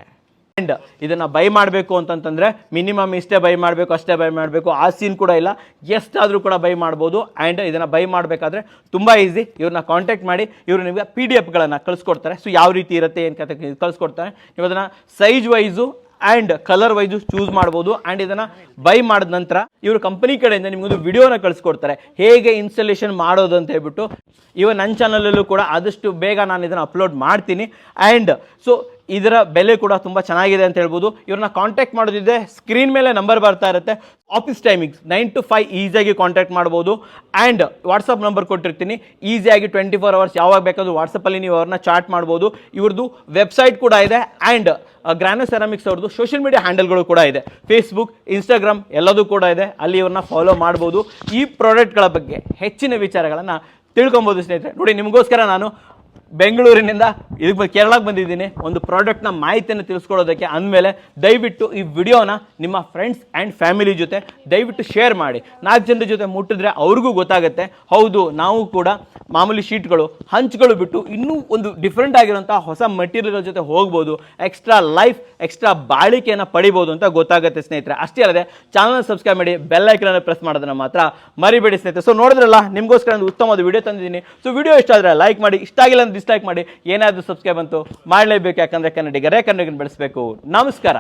ಆ್ಯಂಡ್ ಇದನ್ನು ಬೈ ಮಾಡಬೇಕು ಅಂತಂತಂದರೆ ಮಿನಿಮಮ್ ಇಷ್ಟೇ ಬೈ ಮಾಡಬೇಕು, ಅಷ್ಟೇ ಬೈ ಮಾಡಬೇಕು, ಆ ಸೀನ್ ಕೂಡ ಇಲ್ಲ, ಎಷ್ಟಾದರೂ ಕೂಡ ಬೈ ಮಾಡ್ಬೋದು. ಆ್ಯಂಡ್ ಇದನ್ನು ಬೈ ಮಾಡಬೇಕಾದ್ರೆ ತುಂಬ ಈಸಿ, ಇವ್ರನ್ನ ಕಾಂಟ್ಯಾಕ್ಟ್ ಮಾಡಿ, ಇವರು ನಿಮಗೆ PDF ಕಳಿಸ್ಕೊಡ್ತಾರೆ. ಸೊ ಯಾವ ರೀತಿ ಇರುತ್ತೆ ಏನು ಕತೆ ಕಳಿಸ್ಕೊಡ್ತಾರೆ, ನೀವು ಅದನ್ನು size wise and colour wise choose ಮಾಡ್ಬೋದು. ಆ್ಯಂಡ್ ಇದನ್ನು ಬೈ ಮಾಡಿದ ನಂತರ ಇವರು ಕಂಪನಿ ಕಡೆಯಿಂದ ನಿಮಗೊಂದು ವಿಡಿಯೋನ ಕಳಿಸ್ಕೊಡ್ತಾರೆ, ಹೇಗೆ ಇನ್ಸ್ಟಾಲೇಷನ್ ಮಾಡೋದು ಅಂತ ಹೇಳ್ಬಿಟ್ಟು. ಇವನ್ ನನ್ನ ಚಾನಲಲ್ಲೂ ಕೂಡ ಆದಷ್ಟು ಬೇಗ ನಾನು ಇದನ್ನು ಅಪ್ಲೋಡ್ ಮಾಡ್ತೀನಿ. ಆ್ಯಂಡ್ ಸೊ ಇದರ ಬೆಲೆ ಕೂಡ ತುಂಬ ಚೆನ್ನಾಗಿದೆ ಅಂತ ಹೇಳ್ಬೋದು. ಇವ್ರನ್ನ ಕಾಂಟ್ಯಾಕ್ಟ್ ಮಾಡೋದಿದೆ, ಸ್ಕ್ರೀನ್ ಮೇಲೆ ನಂಬರ್ ಬರ್ತಾ ಇರುತ್ತೆ. ಆಫೀಸ್ ಟೈಮಿಂಗ್ಸ್ 9 to 5 ಈಸಿಯಾಗಿ ಕಾಂಟ್ಯಾಕ್ಟ್ ಮಾಡ್ಬೋದು. ಆ್ಯಂಡ್ ವಾಟ್ಸಪ್ ನಂಬರ್ ಕೊಟ್ಟಿರ್ತೀನಿ, ಈಸಿಯಾಗಿ 24 hours ಯಾವಾಗ ಬೇಕಾದರೂ ವಾಟ್ಸಪ್ಪಲ್ಲಿ ನೀವು ಅವ್ರನ್ನ ಚಾಟ್ ಮಾಡ್ಬೋದು. ಇವ್ರದ್ದು ವೆಬ್ಸೈಟ್ ಕೂಡ ಇದೆ. ಆ್ಯಂಡ್ ಗ್ರಾನೋ ಸೆರಾಮಿಕ್ಸ್ ಅವ್ರದ್ದು ಸೋಷಿಯಲ್ ಮೀಡಿಯಾ ಹ್ಯಾಂಡಲ್ಗಳು ಕೂಡ ಇದೆ, ಫೇಸ್ಬುಕ್, ಇನ್ಸ್ಟಾಗ್ರಾಮ್ ಎಲ್ಲದೂ ಕೂಡ ಇದೆ, ಅಲ್ಲಿ ಇವ್ರನ್ನ ಫಾಲೋ ಮಾಡ್ಬೋದು. ಈ ಪ್ರಾಡಕ್ಟ್ಗಳ ಬಗ್ಗೆ ಹೆಚ್ಚಿನ ವಿಚಾರಗಳನ್ನು ತಿಳ್ಕೊಬೋದು ಸ್ನೇಹಿತರೆ. ನೋಡಿ, ನಿಮಗೋಸ್ಕರ ನಾನು ಬೆಂಗಳೂರಿನಿಂದ ಇದಕ್ಕೆ ಕೇರಳಕ್ಕೆ ಬಂದಿದ್ದೀನಿ ಒಂದು ಪ್ರಾಡಕ್ಟ್ನ ಮಾಹಿತಿಯನ್ನು ತಿಳಿಸ್ಕೊಡೋದಕ್ಕೆ. ಅಂದಮೇಲೆ ದಯವಿಟ್ಟು ಈ ವಿಡಿಯೋನ ನಿಮ್ಮ ಫ್ರೆಂಡ್ಸ್ ಆ್ಯಂಡ್ ಫ್ಯಾಮಿಲಿ ಜೊತೆ ದಯವಿಟ್ಟು ಶೇರ್ ಮಾಡಿ. 4 ಜನರ ಜೊತೆ ಮುಟ್ಟಿದ್ರೆ ಅವ್ರಿಗೂ ಗೊತ್ತಾಗುತ್ತೆ, ಹೌದು ನಾವು ಕೂಡ ಮಾಮೂಲಿ ಶೀಟ್ಗಳು, ಹಂಚ್ಗಳು ಬಿಟ್ಟು ಇನ್ನೂ ಒಂದು ಡಿಫ್ರೆಂಟ್ ಆಗಿರೋಂಥ ಹೊಸ ಮೆಟೀರಿಯಲ್ಗಳ ಜೊತೆ ಹೋಗ್ಬೋದು, ಎಕ್ಸ್ಟ್ರಾ ಲೈಫ್, ಎಕ್ಸ್ಟ್ರಾ ಬಾಳಿಕೆಯನ್ನು ಪಡಿಬೋದು ಅಂತ ಗೊತ್ತಾಗುತ್ತೆ ಸ್ನೇಹಿತರೆ. ಅಷ್ಟೇ ಅಲ್ಲದೆ ಚಾನಲ್ನ ಸಬ್ಸ್ಕ್ರೈಬ್ ಮಾಡಿ, ಬೆಲ್ ಐಕನನ್ನು ಪ್ರೆಸ್ ಮಾಡೋದನ್ನು ಮಾತ್ರ ಮರಿಬೇಡಿ ಸ್ನೇಹಿತರೆ. ಸೊ ನೋಡಿದ್ರಲ್ಲ, ನಿಮಗೋಸ್ಕರ ಒಂದು ಉತ್ತಮವಾದ ವಿಡಿಯೋ ತಂದಿದ್ದೀನಿ. ಸೊ ವಿಡಿಯೋ ಇಷ್ಟ ಆದರೆ ಲೈಕ್ ಮಾಡಿ, ಇಷ್ಟ ಆಗಿಲ್ಲ ಡಿಸ್ಲೈಕ್ ಮಾಡಿ, ಏನಾದರೂ ಸಬ್ಸ್ಕ್ರೈಬ್ ಅಂತೂ ಮಾಡಲೇಬೇಕು, ಯಾಕಂದರೆ ಕನ್ನಡಿಗರೇ ಕನ್ನಡಿಗರನ್ನು ಬೆಳೆಸಬೇಕು. ನಮಸ್ಕಾರ.